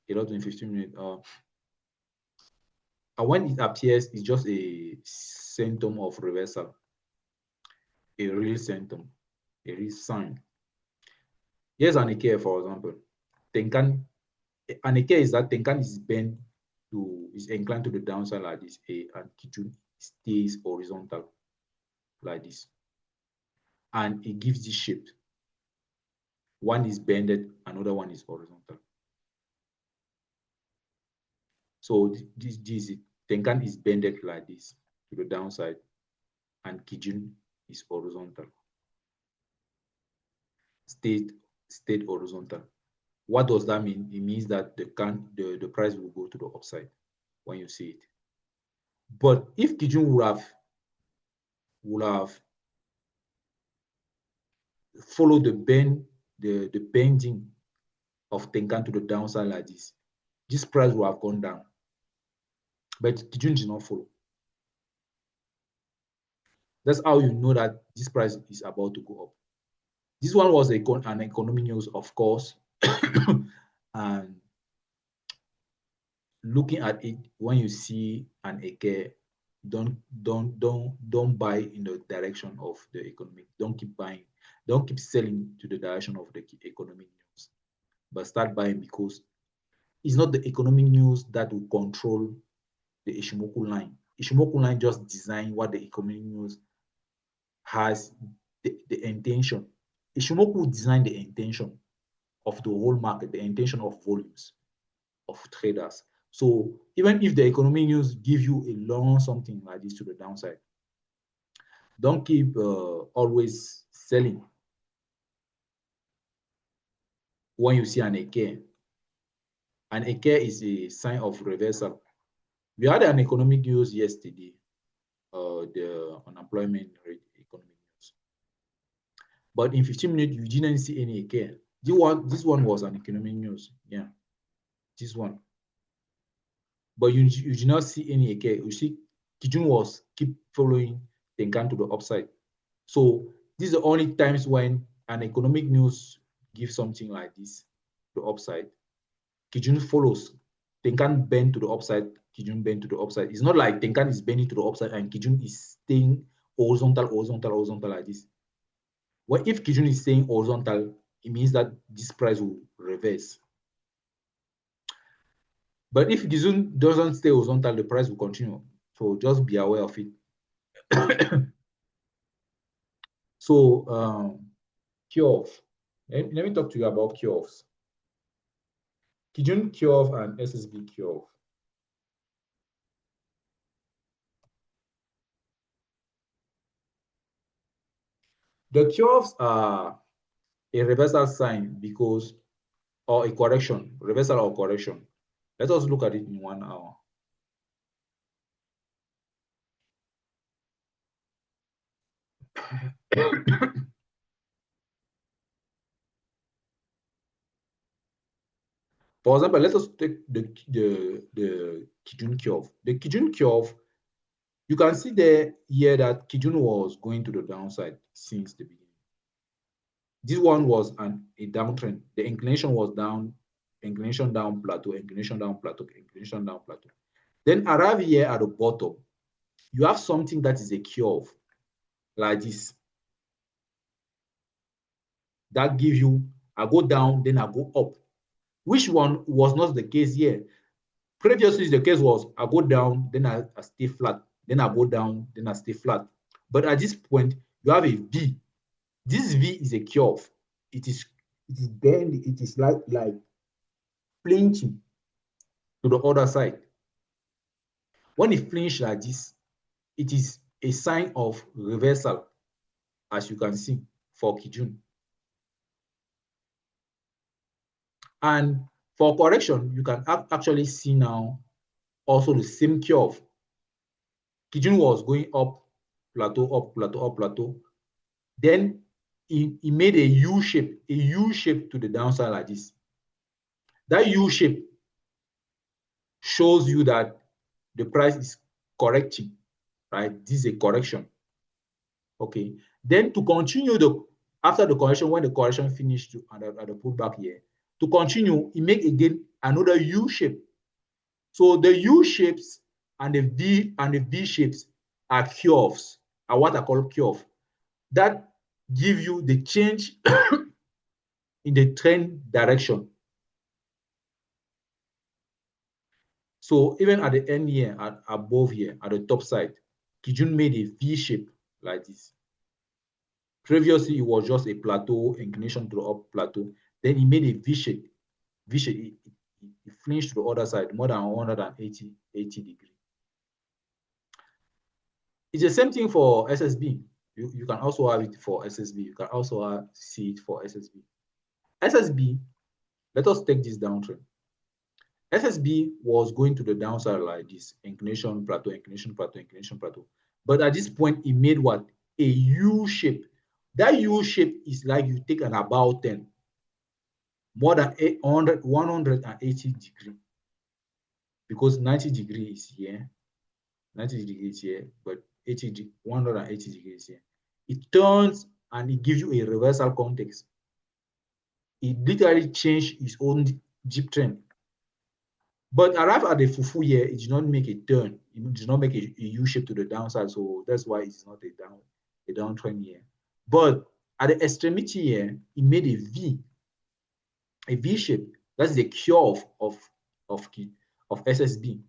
a lot in 15 minutes. And when it appears, it's just a symptom of reversal. A real symptom, a real sign. Here's an Eke, for example. Tenkan, an Eke is that Tenkan is inclined to the downside like this, and Kijun stays horizontal like this. And it gives this shape. One is bended, another one is horizontal. So this is it. Tenkan is bended like this to the downside, and Kijun is horizontal. Stayed horizontal. What does that mean? It means that the price will go to the upside when you see it. But if Kijun would have followed the bending of Tenkan to the downside like this price will have gone down. But Kijun did not follow. That's how you know that this price is about to go up. This one was an economic news, of course. And looking at it, when you see an Eke, don't buy in the direction of the economic. Don't keep buying. Don't keep selling to the direction of the economic news, but start buying because it's not the economic news that will control the Ishimoku line. Ishimoku line just design what the economic news has the intention. Ishimoku designed the intention of the whole market, the intention of volumes of traders. So even if the economic news give you a long something like this to the downside, don't keep always selling when you see an Eke. An Eke is a sign of reversal. We had an economic news yesterday, the unemployment rate economic news. But in 15 minutes, you didn't see any Eke. This one was an economic news. Yeah, this one. But you did not see any Eke. You see, Kijun was keep following Tenkan to the upside. So these are the only times when an economic news gives something like this, the upside. Kijun follows. Tenkan bend to the upside, Kijun bend to the upside. It's not like Tenkan is bending to the upside and Kijun is staying horizontal like this. Well, if Kijun is staying horizontal, it means that this price will reverse. But if Kijun doesn't stay horizontal, the price will continue. So just be aware of it. So Kiof. Let me talk to you about Kiofs. Kijun Kiof and SSB Kiof. The Kiofs are a reversal sign because, or a correction, reversal or correction. Let us look at it in 1 hour. For example, let us take the Kijun Kiof. The Kijun Kiof, you can see there here that Kijun was going to the downside since the beginning. This one was a downtrend. The inclination was down, inclination down plateau, inclination down plateau, inclination down plateau. Then arrive here at the bottom. You have something that is a Kiof, like this. That gives you, I go down, then I go up. Which one was not the case here? Previously, the case was I go down, then I stay flat. then I go down, then I stay flat. But at this point, you have a V. This V is a curve. It is bend, it is like flinching to the other side. When it flinches like this, it is a sign of reversal, as you can see for Kijun. And for correction, you can actually see now also the same curve. Kijun was going up, plateau, up, plateau, up, plateau. Then he made a U shape to the downside like this. That U shape shows you that the price is correcting, right? This is a correction. Okay. Then to continue after the correction, when the correction finished at the pullback here, to continue, it make again another U shape. So the U shapes and the V shapes are curves, are what I call curve. That give you the change in the trend direction. So even at the end here, above here, at the top side, Kijun made a V shape like this. Previously, it was just a plateau, inclination to the up plateau. Then he made a V shape. V shape, it flinched to the other side, more than 180 degrees. It's the same thing for SSB. You can also have it for SSB. You can also see it for SSB. SSB, let us take this downtrend. SSB was going to the downside like this, inclination, plateau, inclination, plateau, inclination, plateau. But at this point, it made what? A U shape. That U shape is like you take an about 10, more than 180 degrees. Because 90 degrees here, 90 degrees here, but 180 degrees here. It turns and it gives you a reversal context. It literally changed its own dip trend. But arrive at the fufu here, it did not make a turn. It did not make a U shape to the downside. So that's why it's not a downtrend here. But at the extremity here, it made a V shape. That's the curve of SSB.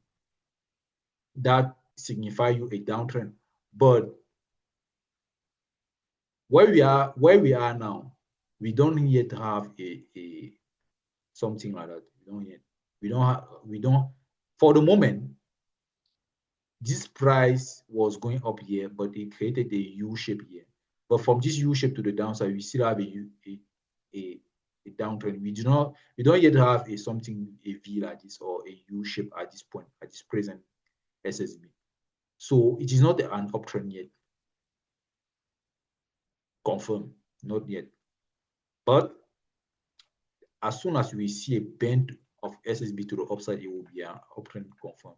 That signify you a downtrend. But where we are now, we don't yet have a something like that. We don't for the moment. This price was going up here, but it created a U shape here. But from this U shape to the downside, we still have a downtrend. We don't yet have a V like this or a U shape at this point, at this present SSB. So it is not an uptrend yet. Confirmed, not yet. But as soon as we see a bend of SSB to the upside, it will be an uptrend confirmed.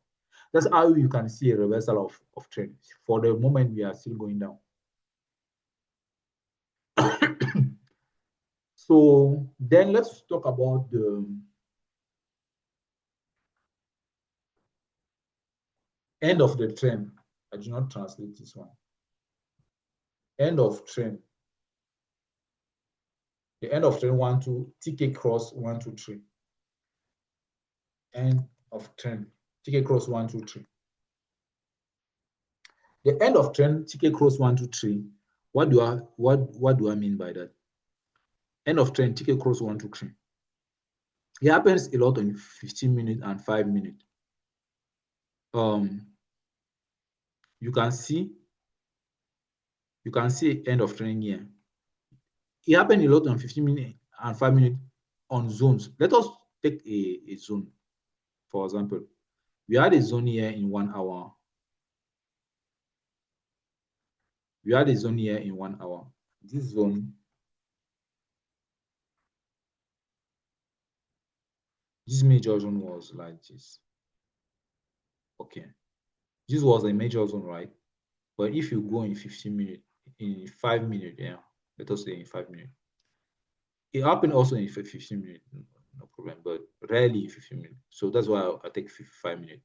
That's how you can see a reversal of trend. For the moment, we are still going down. So then let's talk about the end of the trend. I do not translate this one. End of trend. The end of trend 1, 2, TK cross 1, 2, 3. End of trend. TK cross 1, 2, 3. The end of trend, TK cross 1, 2, 3. What do I mean by that? End of trend, TK cross 1, 2, 3. It happens a lot in 15 minutes and 5 minutes. You can see end of trend here. It happened a lot on 15 minutes and 5 minutes on zones. Let us take a zone. For example, we had a zone here in 1 hour. We had a zone here in 1 hour. This zone, this major zone was like this. Okay. This was a major zone, right? But if you go in 15 minutes, in 5 minutes, yeah, let us say in 5 minutes. It happened also in 15 minutes, no problem, but rarely in 15 minutes. So that's why I take 55 minutes.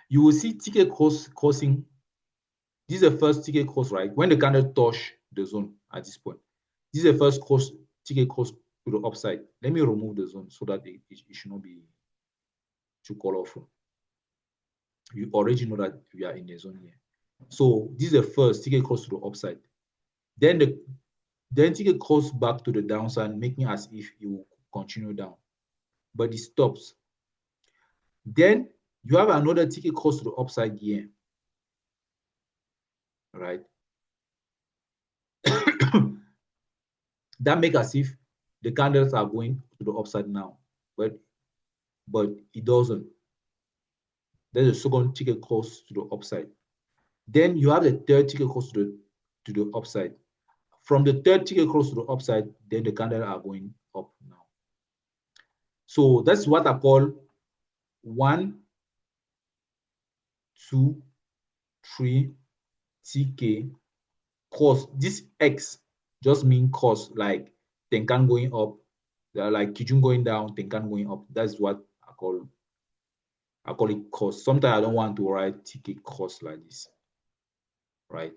You will see TK crossing. This is the first TK cross, right? When the candle touch the zone at this point. This is the first TK cross to the upside. Let me remove the zone so that it should not be too colorful. you already know that we are in the zone here. So this is the first ticket cross to the upside. Then ticket cross back to the downside, making as if it will continue down, but it stops. Then you have another ticket cross to the upside here, right? That makes as if the candles are going to the upside now, but it doesn't. There's a second ticket cross to the upside. Then you have the third ticket cross to the upside. From the third ticket cross to the upside, then the candles are going up now. So that's what I call 1, 2, 3 TK cross. This X just mean cross, like Tenkan going up, like Kijun going down, Tenkan going up. That's what I call it cross. Sometimes I don't want to write TK cross like this, right?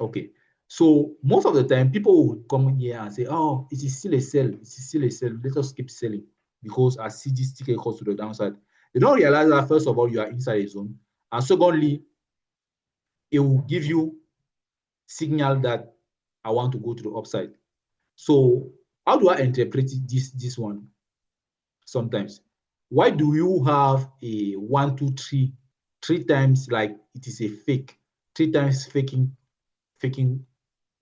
Okay. So most of the time, people will come here and say, "Oh, it is still a sell. It is still a sell. Let us keep selling because I see this TK cross to the downside." They don't realize that first of all, you are inside a zone, and secondly, it will give you signal that I want to go to the upside. So how do I interpret this one? Sometimes, why do you have a 1, 2, 3, 3 times like it is a fake, 3 times faking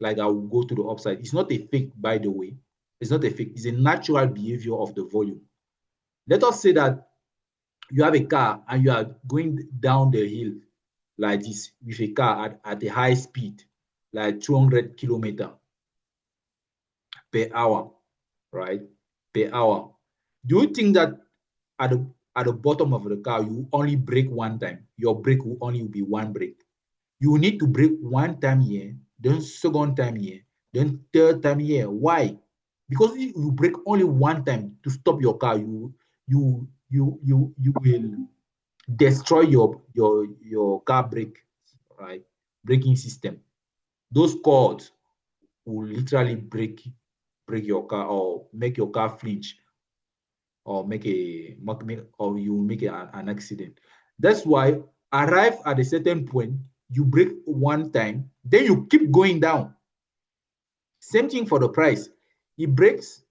like I will go to the upside? It's not a fake, by the way. It's not a fake. It's a natural behavior of the volume. Let us say that you have a car and you are going down the hill like this with a car at a high speed, like 200 kilometers per hour, right? Per hour. Do you think that at the bottom of the car, you only brake one time? Your brake will only be one brake. You need to brake one time here, then second time here, then third time here. Why? Because if you brake only one time to stop your car, you will destroy your car brake, right? Braking system. Those cords will literally break your car or make your car flinch or or you make an accident. That's why arrive at a certain point, you brake one time, then you keep going down. Same thing for the price. It breaks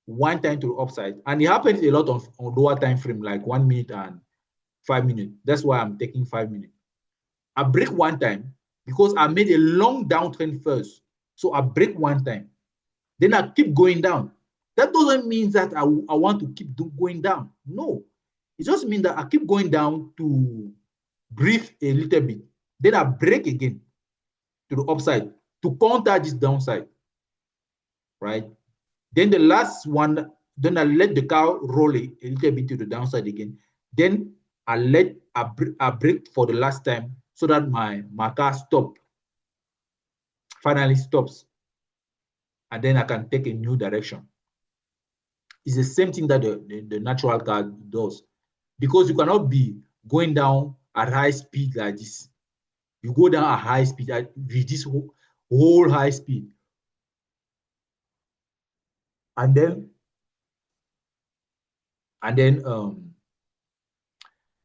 one time to the upside, and it happens a lot on lower time frame, like 1 minute and 5 minutes. That's why I'm taking 5 minutes. I break one time because I made a long downtrend first. So I break one time. Then I keep going down. That doesn't mean that I want to keep going down. No. It just means that I keep going down to breathe a little bit. Then I break again to the upside to counter this downside, right? Then the last one, then I let the car roll a little bit to the downside again. Then I break for the last time so that my car finally stops. And then I can take a new direction. It's the same thing that the natural car does. Because you cannot be going down at high speed like this. You go down at high speed with this whole high speed. And then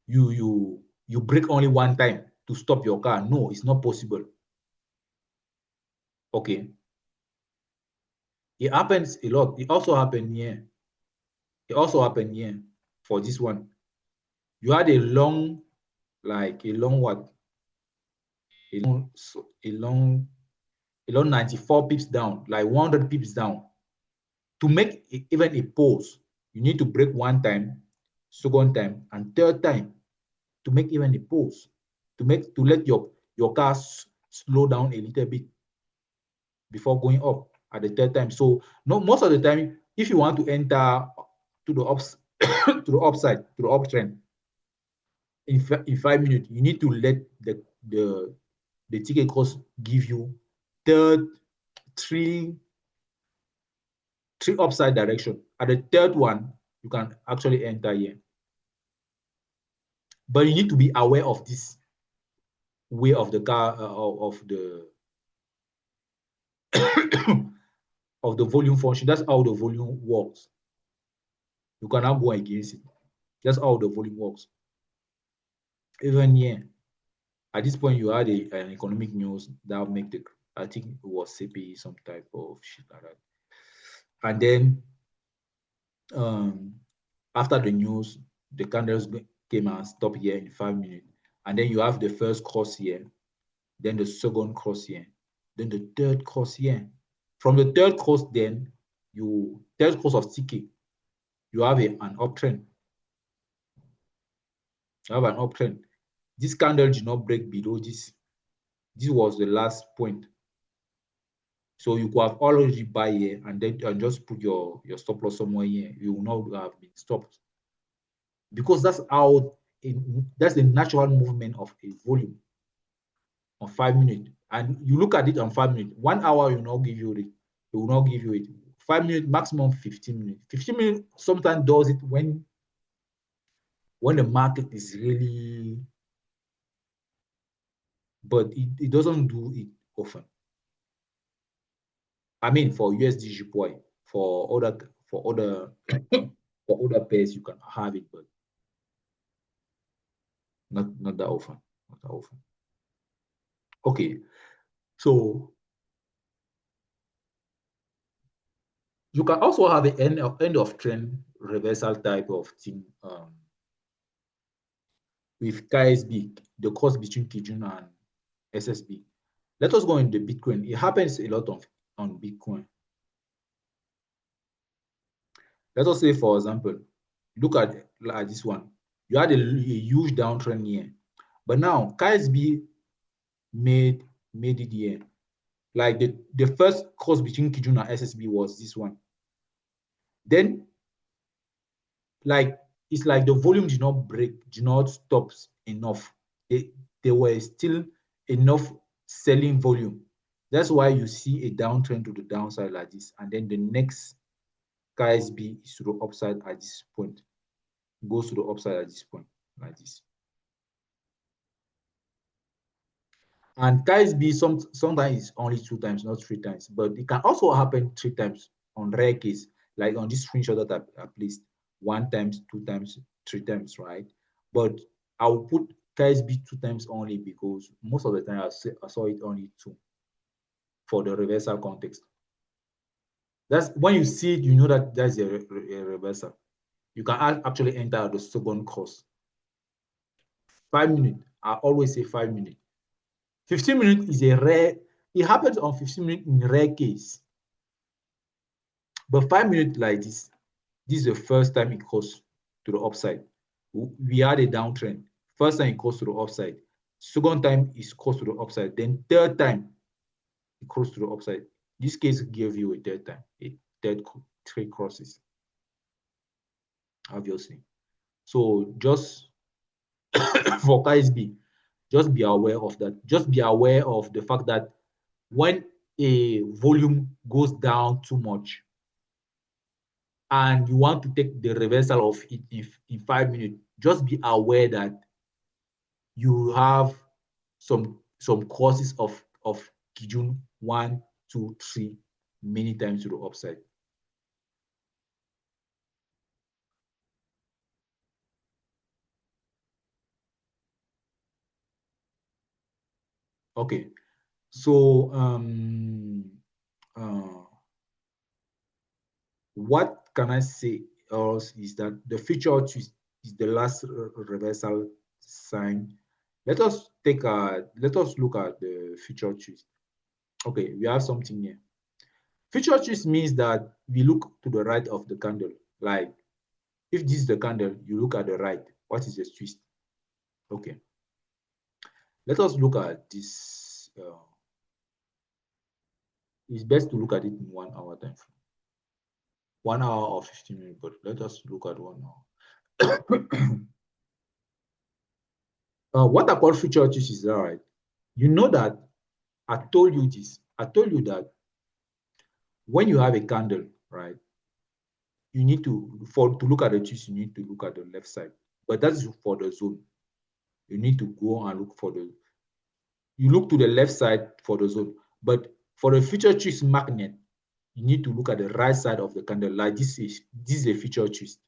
you brake only one time to stop your car. No, it's not possible. Okay. It happens a lot. It also happened here. It also happened here for this one. You had a long what? A long 94 pips down, like 100 pips down. To make even a pause, you need to break one time, second time, and third time to make even a pause, to let your car slow down a little bit before going up at the third time. So no, most of the time, if you want to enter to the to the upside, to the uptrend, in 5 minutes, you need to let the ticket cross give you three upside direction. At the third one, you can actually enter here. But you need to be aware of this way of the car, of the of the volume function. That's how the volume works. You cannot go against it. That's how the volume works. Even here, at this point, you had an economic news that make the, I think it was CPE, some type of shit like that. And then um, after the news, the candles came and stopped here in 5 minutes. And then you have the first cross here, then the second cross here, then the third cross here. From the third cross, then third cross of TK, you have an uptrend. You have an uptrend. This candle did not break below this. This was the last point. So you could have already buy here and then just put your stop loss somewhere here. You will not have been stopped. Because that's that's the natural movement of a volume on 5 minutes. And you look at it on 5 minutes. 1 hour will not give you it. It will not give you it. 5 minutes, maximum 15 minutes. 15 minutes sometimes does it when the market is really, but it doesn't do it often. I mean, for USD JPY, for other for other pairs you can have it, but not that often. Not that often. Okay, so you can also have an end of trend reversal type of thing with KSB, the cross between Kijun and SSB. Let us go into Bitcoin. It happens a lot on Bitcoin. Let us say, for example, look at this one. You had a huge downtrend here, but now KSB made it here. Like the first cross between Kijun and SSB was this one. Then, like, it's like the volume did not break, did not stop enough. There were still enough selling volume. That's why you see a downtrend to the downside like this. And then the next KSB is to the upside at this point. Goes to the upside at this point, like this. And KSB sometimes is only 2 times, not 3 times. But it can also happen 3 times on rare case, like on this screenshot that I placed. 1 times, 2 times, 3 times, right? But I will put KSB 2 times only because most of the time I saw it only 2 for the reversal context. That's when you see it, you know that that's a reversal. You can actually enter the second course. 5 minutes, I always say 5 minutes. 15 minutes is a rare, it happens on 15 minutes in rare case. But 5 minutes like this is the first time it goes to the upside. We had a downtrend. First time it goes to the upside. Second time it goes to the upside. Then third time it goes to the upside. This case gave you a third time, three crosses, obviously. So just for KSB, just be aware of that. Just be aware of the fact that when a volume goes down too much and you want to take the reversal of it in 5 minutes, just be aware that you have some courses of Kijun 1, 2, 3 many times to the upside. Okay, so what can I say else is that the future twist is the last reversal sign. Let us look at the future twist. Okay, we have something here. Future twist means that we look to the right of the candle. Like if this is the candle, you look at the right. What is the twist? Okay. Let us look at this. It's best to look at it in 1 hour time frame. 1 hour or 15 minutes, but let us look at 1 hour. What I call future twist is that, right? You know that I told you this. I told you that when you have a candle, right, you need to look at the twist, you need to look at the left side. But that's for the zone. You need to go and look you look to the left side for the zone. But for the future twist magnet, you need to look at the right side of the candle. Like this is a future twist.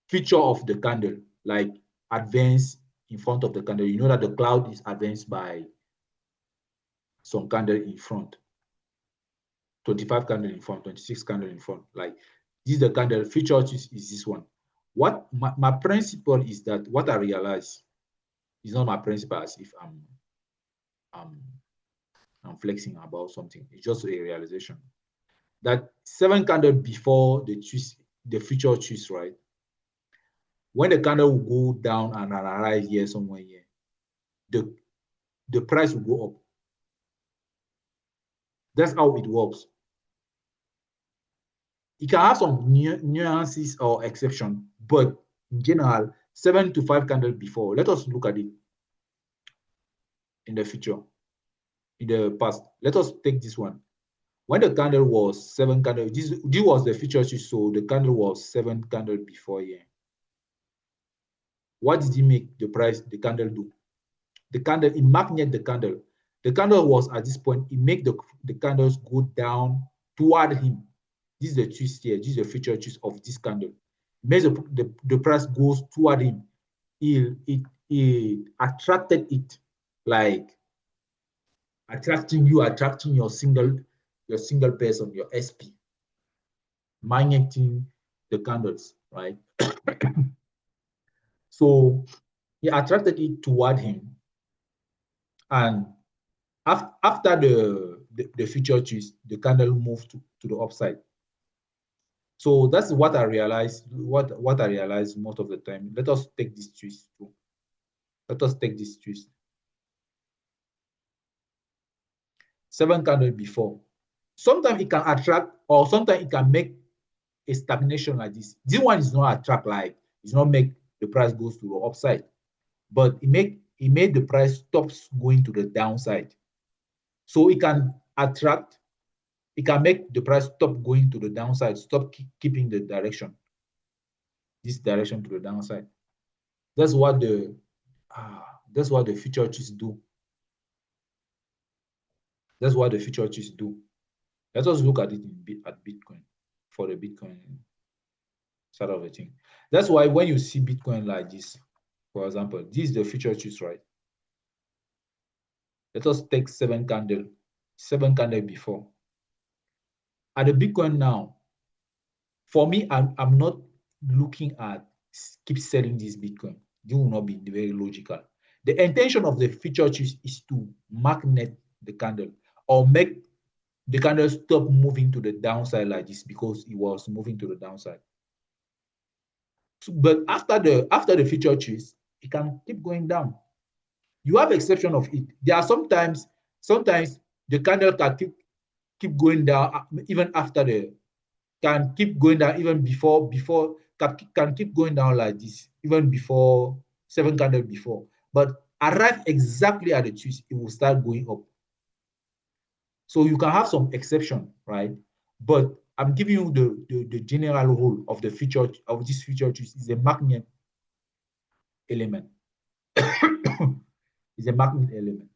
Feature of the candle, like advance, in front of the candle, you know that the cloud is advanced by some candle in front. 25 candle in front, 26 candle in front. Like this is the candle, future choice is this one. What my principle is that what I realize is not my principle as if I'm flexing about something. It's just a realization that 7 candle before the choose, the future choose, right? When the candle will go down and arrive here somewhere here, the price will go up. That's how it works. It can have some nuances or exception, but in general, 7 to 5 candle before. Let us look at it in the future, in the past. Let us take this one. When the candle was 7 candle, this was the future choice, so the candle was 7 candle before here. What did he make the price, the candle do? The candle, it magnet the candle. The candle was at this point, it make the candles go down toward him. This is the twist here. This is the future twist of this candle. It makes the price goes toward him. It attracted it, like attracting your single person, your SP, magneting the candles, right? So he attracted it toward him, and after the future twist, the candle moved to the upside. So that's what I realized. What I realized most of the time. Let us take this twist too. Let us take this twist. 7 candle before. Sometimes it can attract, or sometimes it can make a stagnation like this. This one is not attract, like it's not make the price goes to the upside, but it made the price stops going to the downside. So it can attract, it can make the price stop going to the downside, stop keeping the direction, this direction to the downside. That's what the future trees do. That's what the future trees do. Let us look at it at Bitcoin, for the Bitcoin side of the thing. That's why when you see Bitcoin like this, for example, this is the future trees, right? Let us take 7 candle before. At the Bitcoin now, for me, I'm not looking at keep selling this Bitcoin. This will not be very logical. The intention of the future choice is to magnet the candle or make the candle stop moving to the downside like this because it was moving to the downside. So, but after the future choice, it can keep going down. You have exception of it. There are sometimes the candle can keep going down even after can keep going down even before can keep going down like this even before 7 candle before, but arrive exactly at the twist, it will start going up. So you can have some exception, right? But I'm giving you the general rule of the feature of this feature twist is a magnet element. Is a magnet element.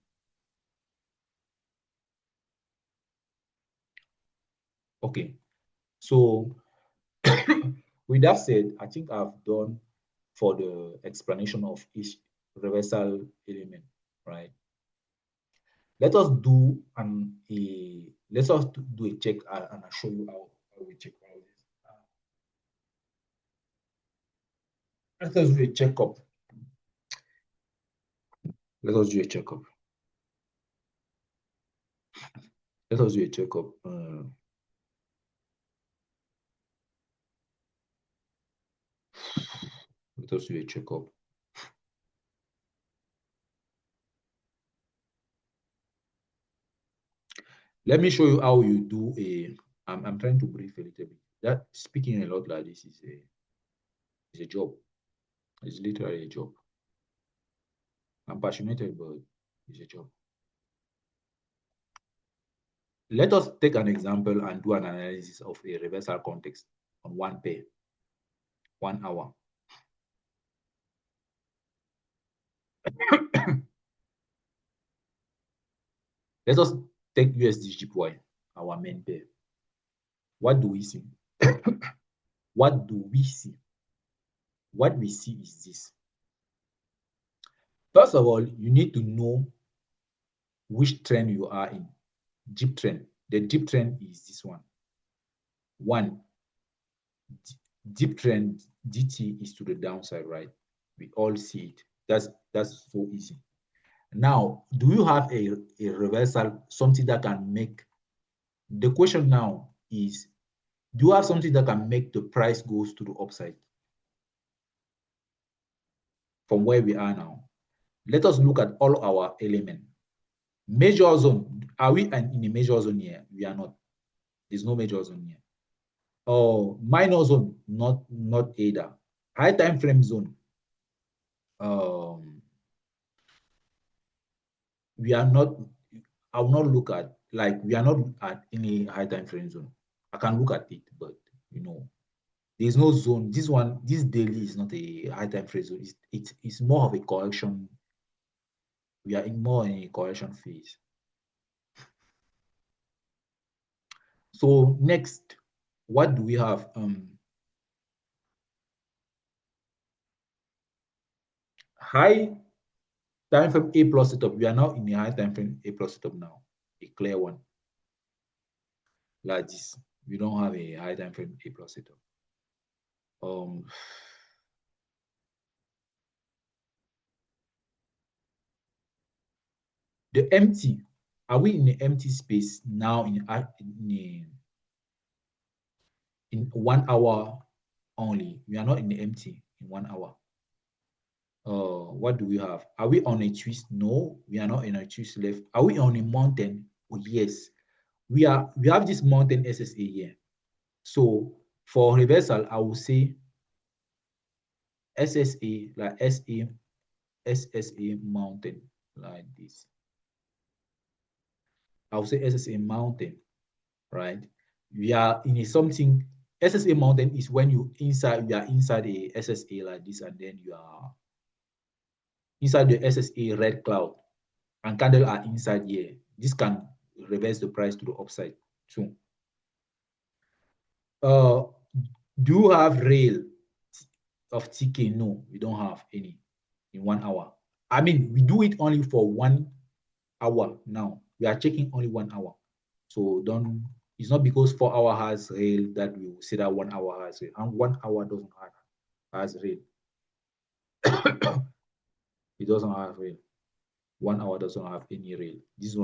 Okay, so with that said, I think I've done for the explanation of each reversal element, right? Let us do let's do a check and I'll show you how we check all this. Let us do a checkup. Let us do a checkup. Let us do a checkup. Let us do a checkup. Let me show you how you do I'm trying to brief a little bit. That speaking a lot like this is a job. It's literally a job. I'm passionate, but it's a job. Let us take an example and do an analysis of a reversal context on one pair, 1 hour. Let us take USD JPY, our main pair. What do we see? What do we see? What we see is this. First of all, you need to know which trend you are in. Dip trend. The dip trend is this one. One, dip trend DT is to the downside, right? We all see it. That's so easy. Now, do you have a reversal, something that can make, the question now is, do you have something that can make the price goes to the upside from where we are now? Let us look at all our elements. Major zone, are we in a major zone here? We are not. There's no major zone here. Oh, minor zone, not either. High time frame zone. We are not, I will not look at, like, we are not at any high time frame zone. I can look at it, but there's no zone. This daily is not a high time frame zone. It's more of a correction. We are more in a correction phase. So next, what do we have? High time frame A plus setup. We are now in a high time frame A plus setup now, a clear one. Like this, we don't have a high time frame A plus setup. The empty, are we in the empty space now in 1 hour only? We are not in the empty in 1 hour. What do we have? Are we on a twist? No, we are not in a twist left. Are we on a mountain? Oh, yes. We have this mountain SSA here. So for reversal, I will say SSA, like SSA mountain, like this. I will say SSA mountain, right? We are in a something. SSA mountain is when you are inside a SSA like this, and then you are inside the SSA red cloud, and candle are inside here. This can reverse the price to the upside too. Do you have rail of TK? No, we don't have any in 1 hour. I mean, we do it only for 1 hour now. We are checking only 1 hour. So it's not because 4 hour has rail that we will say that 1 hour has rail. And 1 hour doesn't has rail. It doesn't have rail. 1 hour doesn't have any rail. This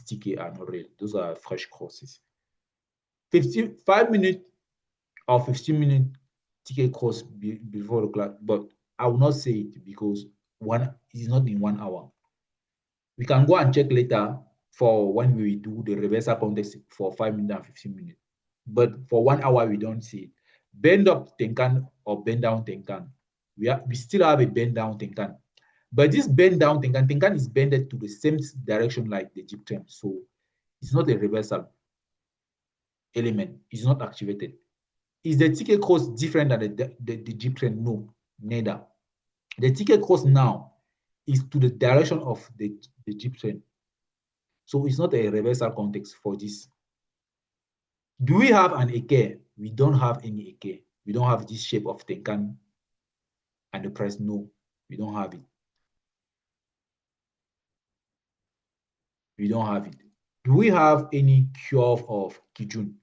TK are not rail. Those are fresh crosses. 5 minutes or 15-minute TK cross before the clock, but I will not say it because it is not in 1 hour. We can go and check later for when we do the reversal context for 5 minutes and 15 minutes. But for 1 hour, we don't see it. Bend up Tenkan or bend down Tenkan. We still have a bend down Tenkan. But this bend down Tenkan is bended to the same direction like the dip trend. So it's not a reversal element. It's not activated. Is the TK cross different than the dip trend? No, neither. The TK cross now is to the direction of the dip trend. So it's not a reversal context for this. Do we have an Eke? We don't have any Eke. We don't have this shape of Tenkan and the price. No, we don't have it. We don't have it. Do we have any curve of Kijun?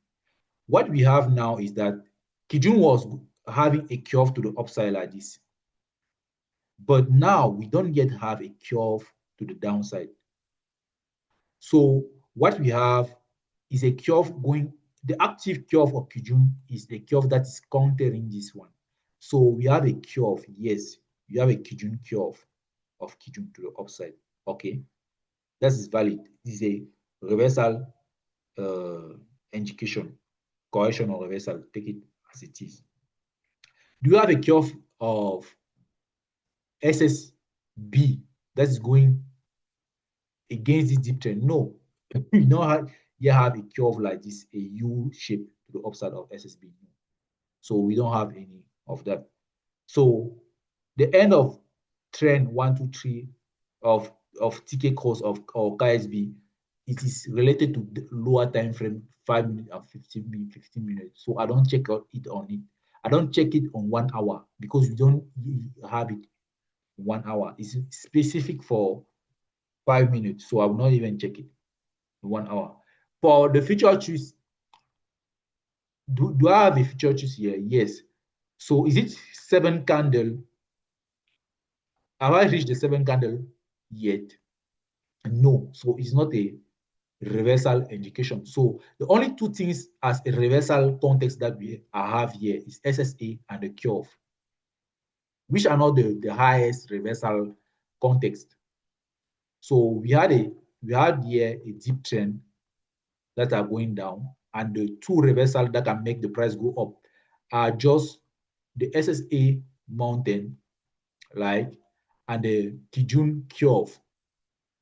What we have now is that Kijun was having a curve to the upside like this. But now we don't yet have a curve to the downside. So what we have is a curve going, the active curve of Kijun is the curve that is countering this one. So we have a curve, yes, we have a Kijun curve of Kijun to the upside. Okay, that is valid. This is a reversal indication, correction or reversal. Take it as it is. Do you have a curve of SSB that is going against the dip trend? No, you don't have a curve like this, a U shape to the upside of SSB. So we don't have any of that. So the end of trend 1, 2, 3 of TK course or KSB, it is related to the lower time frame, 5 minutes and 15 minutes. So I don't check it on it. I don't check it on 1 hour because we don't have it. 1 hour. It's specific for 5 minutes, so I will not even check it. 1 hour. For the feature choose, do I have a feature choose here? Yes. So is it 7 candle? Have I reached the 7 candle yet? No. So it's not a reversal indication. So the only two things as a reversal context that I have here is SSA and the curve, which are not the highest reversal context. So we had here a deep trend that are going down, and the two reversal that can make the price go up are just the SSA mountain, like, and the Kijun curve.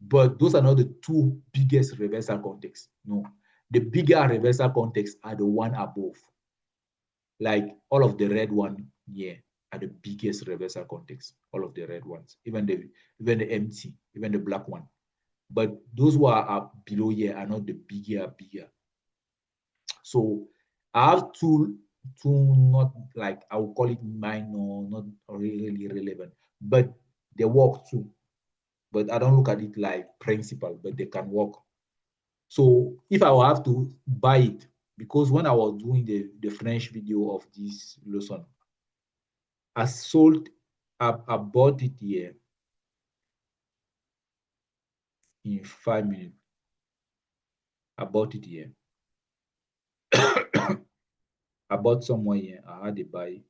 But those are not the two biggest reversal contexts. No, the bigger reversal contexts are the one above. Like all of the red one here are the biggest reversal context. All of the red ones, even the MT, even the black one. But those who are up below here are not the bigger. So I have two not like I would call it minor, not really relevant, but they work too. But I don't look at it like principal, but they can work. So if I will have to buy it, because when I was doing the French video of this lesson, I sold, I bought it here in 5 minutes. I bought it here. I bought somewhere here. I had to buy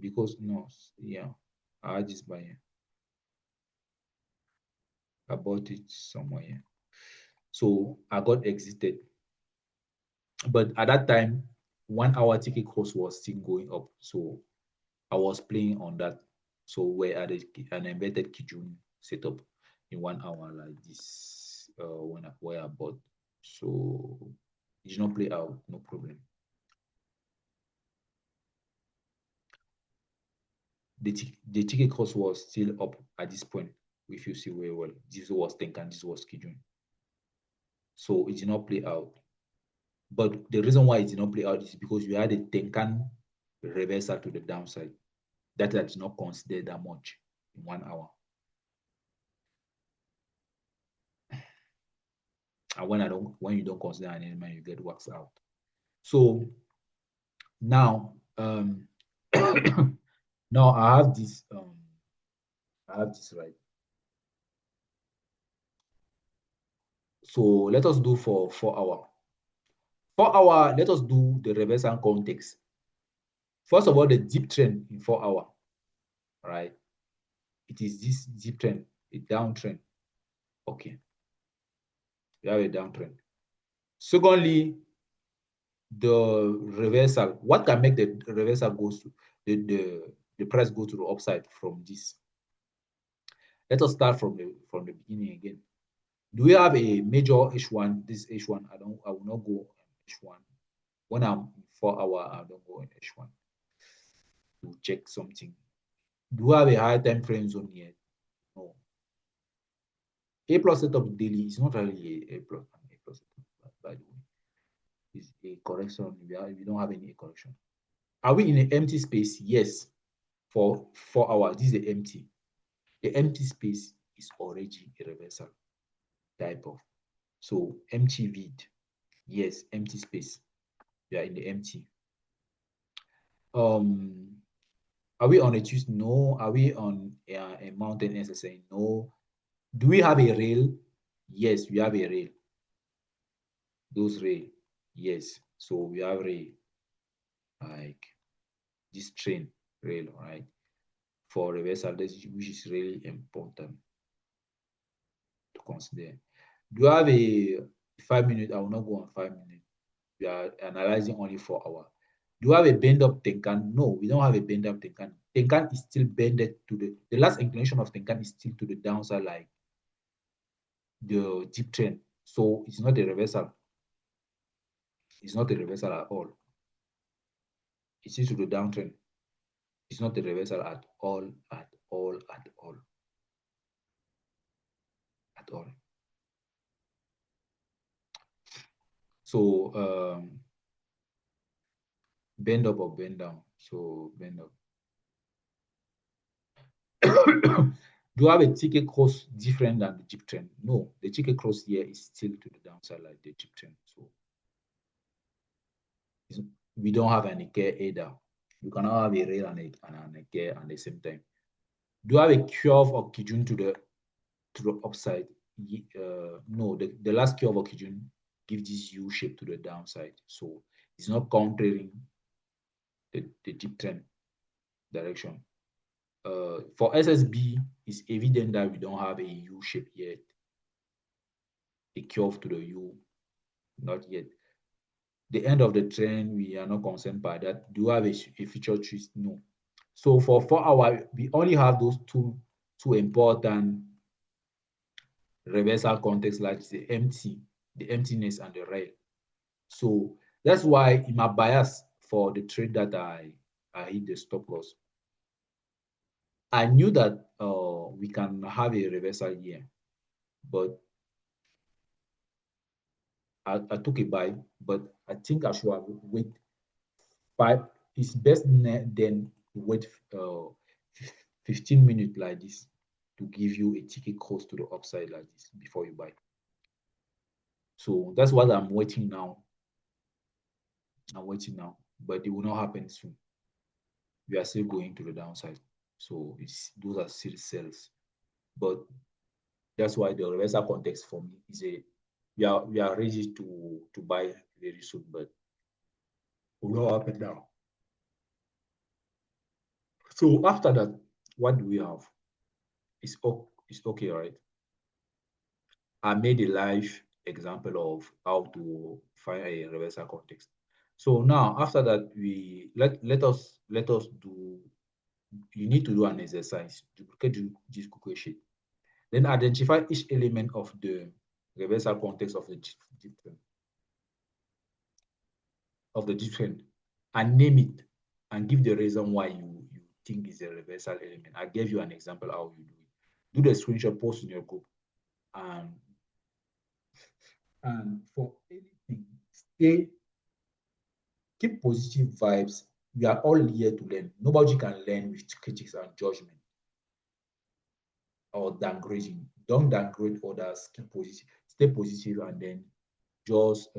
because no, yeah, I had this buy here. I bought it somewhere here. So I got exited. But at that time, 1 hour ticket cost was still going up. So I was playing on that. So where I had an embedded Kijun setup in 1 hour like this where I bought. So it did not play out, no problem. The ticket cost was still up at this point. If you see very well, this was Tenkan, this was Kijun. So it did not play out. But the reason why it did not play out is because you had a Tenkan reversal to the downside. That I did not consider that much in 1 hour. And when you don't consider an element, you get waxed out. So now now I have this right. So let us do for 4 hour. 4 hour, let us do the reversal context. First of all, the deep trend in 4 hour, right? It is this deep trend, a downtrend. Okay. We have a downtrend. Secondly, the reversal. What can make the reversal goes to the price go to the upside from this? Let us start from the beginning again. Do we have a major H1? This H1, I will not go H1. When I'm in 4 hour, I don't go in H1 to check something. Do we have a high time frame zone here? No. A plus setup daily is not really a plus setup, by the way. It's a correction. We don't have any correction. Are we in an empty space? Yes. For 4 hours, this is the empty. The empty space is already a reversal type of. So empty vid, yes, empty space. We are in the empty. Are we on a Tuesday? No. Are we on a mountain SSA? No. Do we have a rail? Yes, we have a rail. Those rail, yes. So we have rail, like this train rail, right? For reversal, which is really important to consider. Do I have a 5 minutes? I will not go on 5 minutes. We are analyzing only 4 hours. Do you have a bend up Tenkan? No, we don't have a bend up Tenkan. Tenkan is still bended to the last inclination of Tenkan is still to the downside, like the deep trend. So it's not a reversal. It's not a reversal at all. It's still to the downtrend. It's not a reversal at all, at all, at all. At all. So bend up or bend down. So bend up. Do you have a ticket cross different than the dip trend? No, the ticket cross here is still to the downside like the dip trend. So we don't have any care either. You cannot have a rail and a care at the same time. Do you have a curve of Kijun to the upside? No, the last curve of Kijun gives this U shape to the downside. So it's not countering the dip trend direction. For SSB, it's evident that we don't have a U shape yet. A curve to the U, not yet. The end of the trend, we are not concerned by that. Do you have a feature twist? No. So for 4 hours, we only have those two important reversal contexts, like the emptiness and the rail. So that's why in my bias for the trade that I hit the stop loss, I knew that we can have a reversal here, but I took a buy, but I think I should have wait 5. It's best then wait 15 minutes like this to give you a ticket cross to the upside like this before you buy. So that's what I'm waiting now. I'm waiting now, but it will not happen soon. We are still going to the downside. So those are still sales. But that's why the reversal context for me is we are ready to buy very soon, but it will not happen now. So after that, what do we have? It's okay, right? I made a live example of how to find a reversal context. So now after that, we let us do. You need to do an exercise. Duplicate this Google sheet. Then identify each element of the reversal context of the different and name it and give the reason why you think is a reversal element. I gave you an example how you do it. Do the screenshot, post in your group, and for anything, keep positive vibes. We are all here to learn. Nobody can learn with critics and judgment or downgrading. Don't downgrade others. Keep positive, stay positive, and then just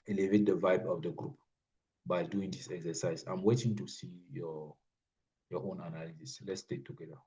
elevate the vibe of the group by doing this exercise. I'm waiting to see your own analysis. Let's stay together.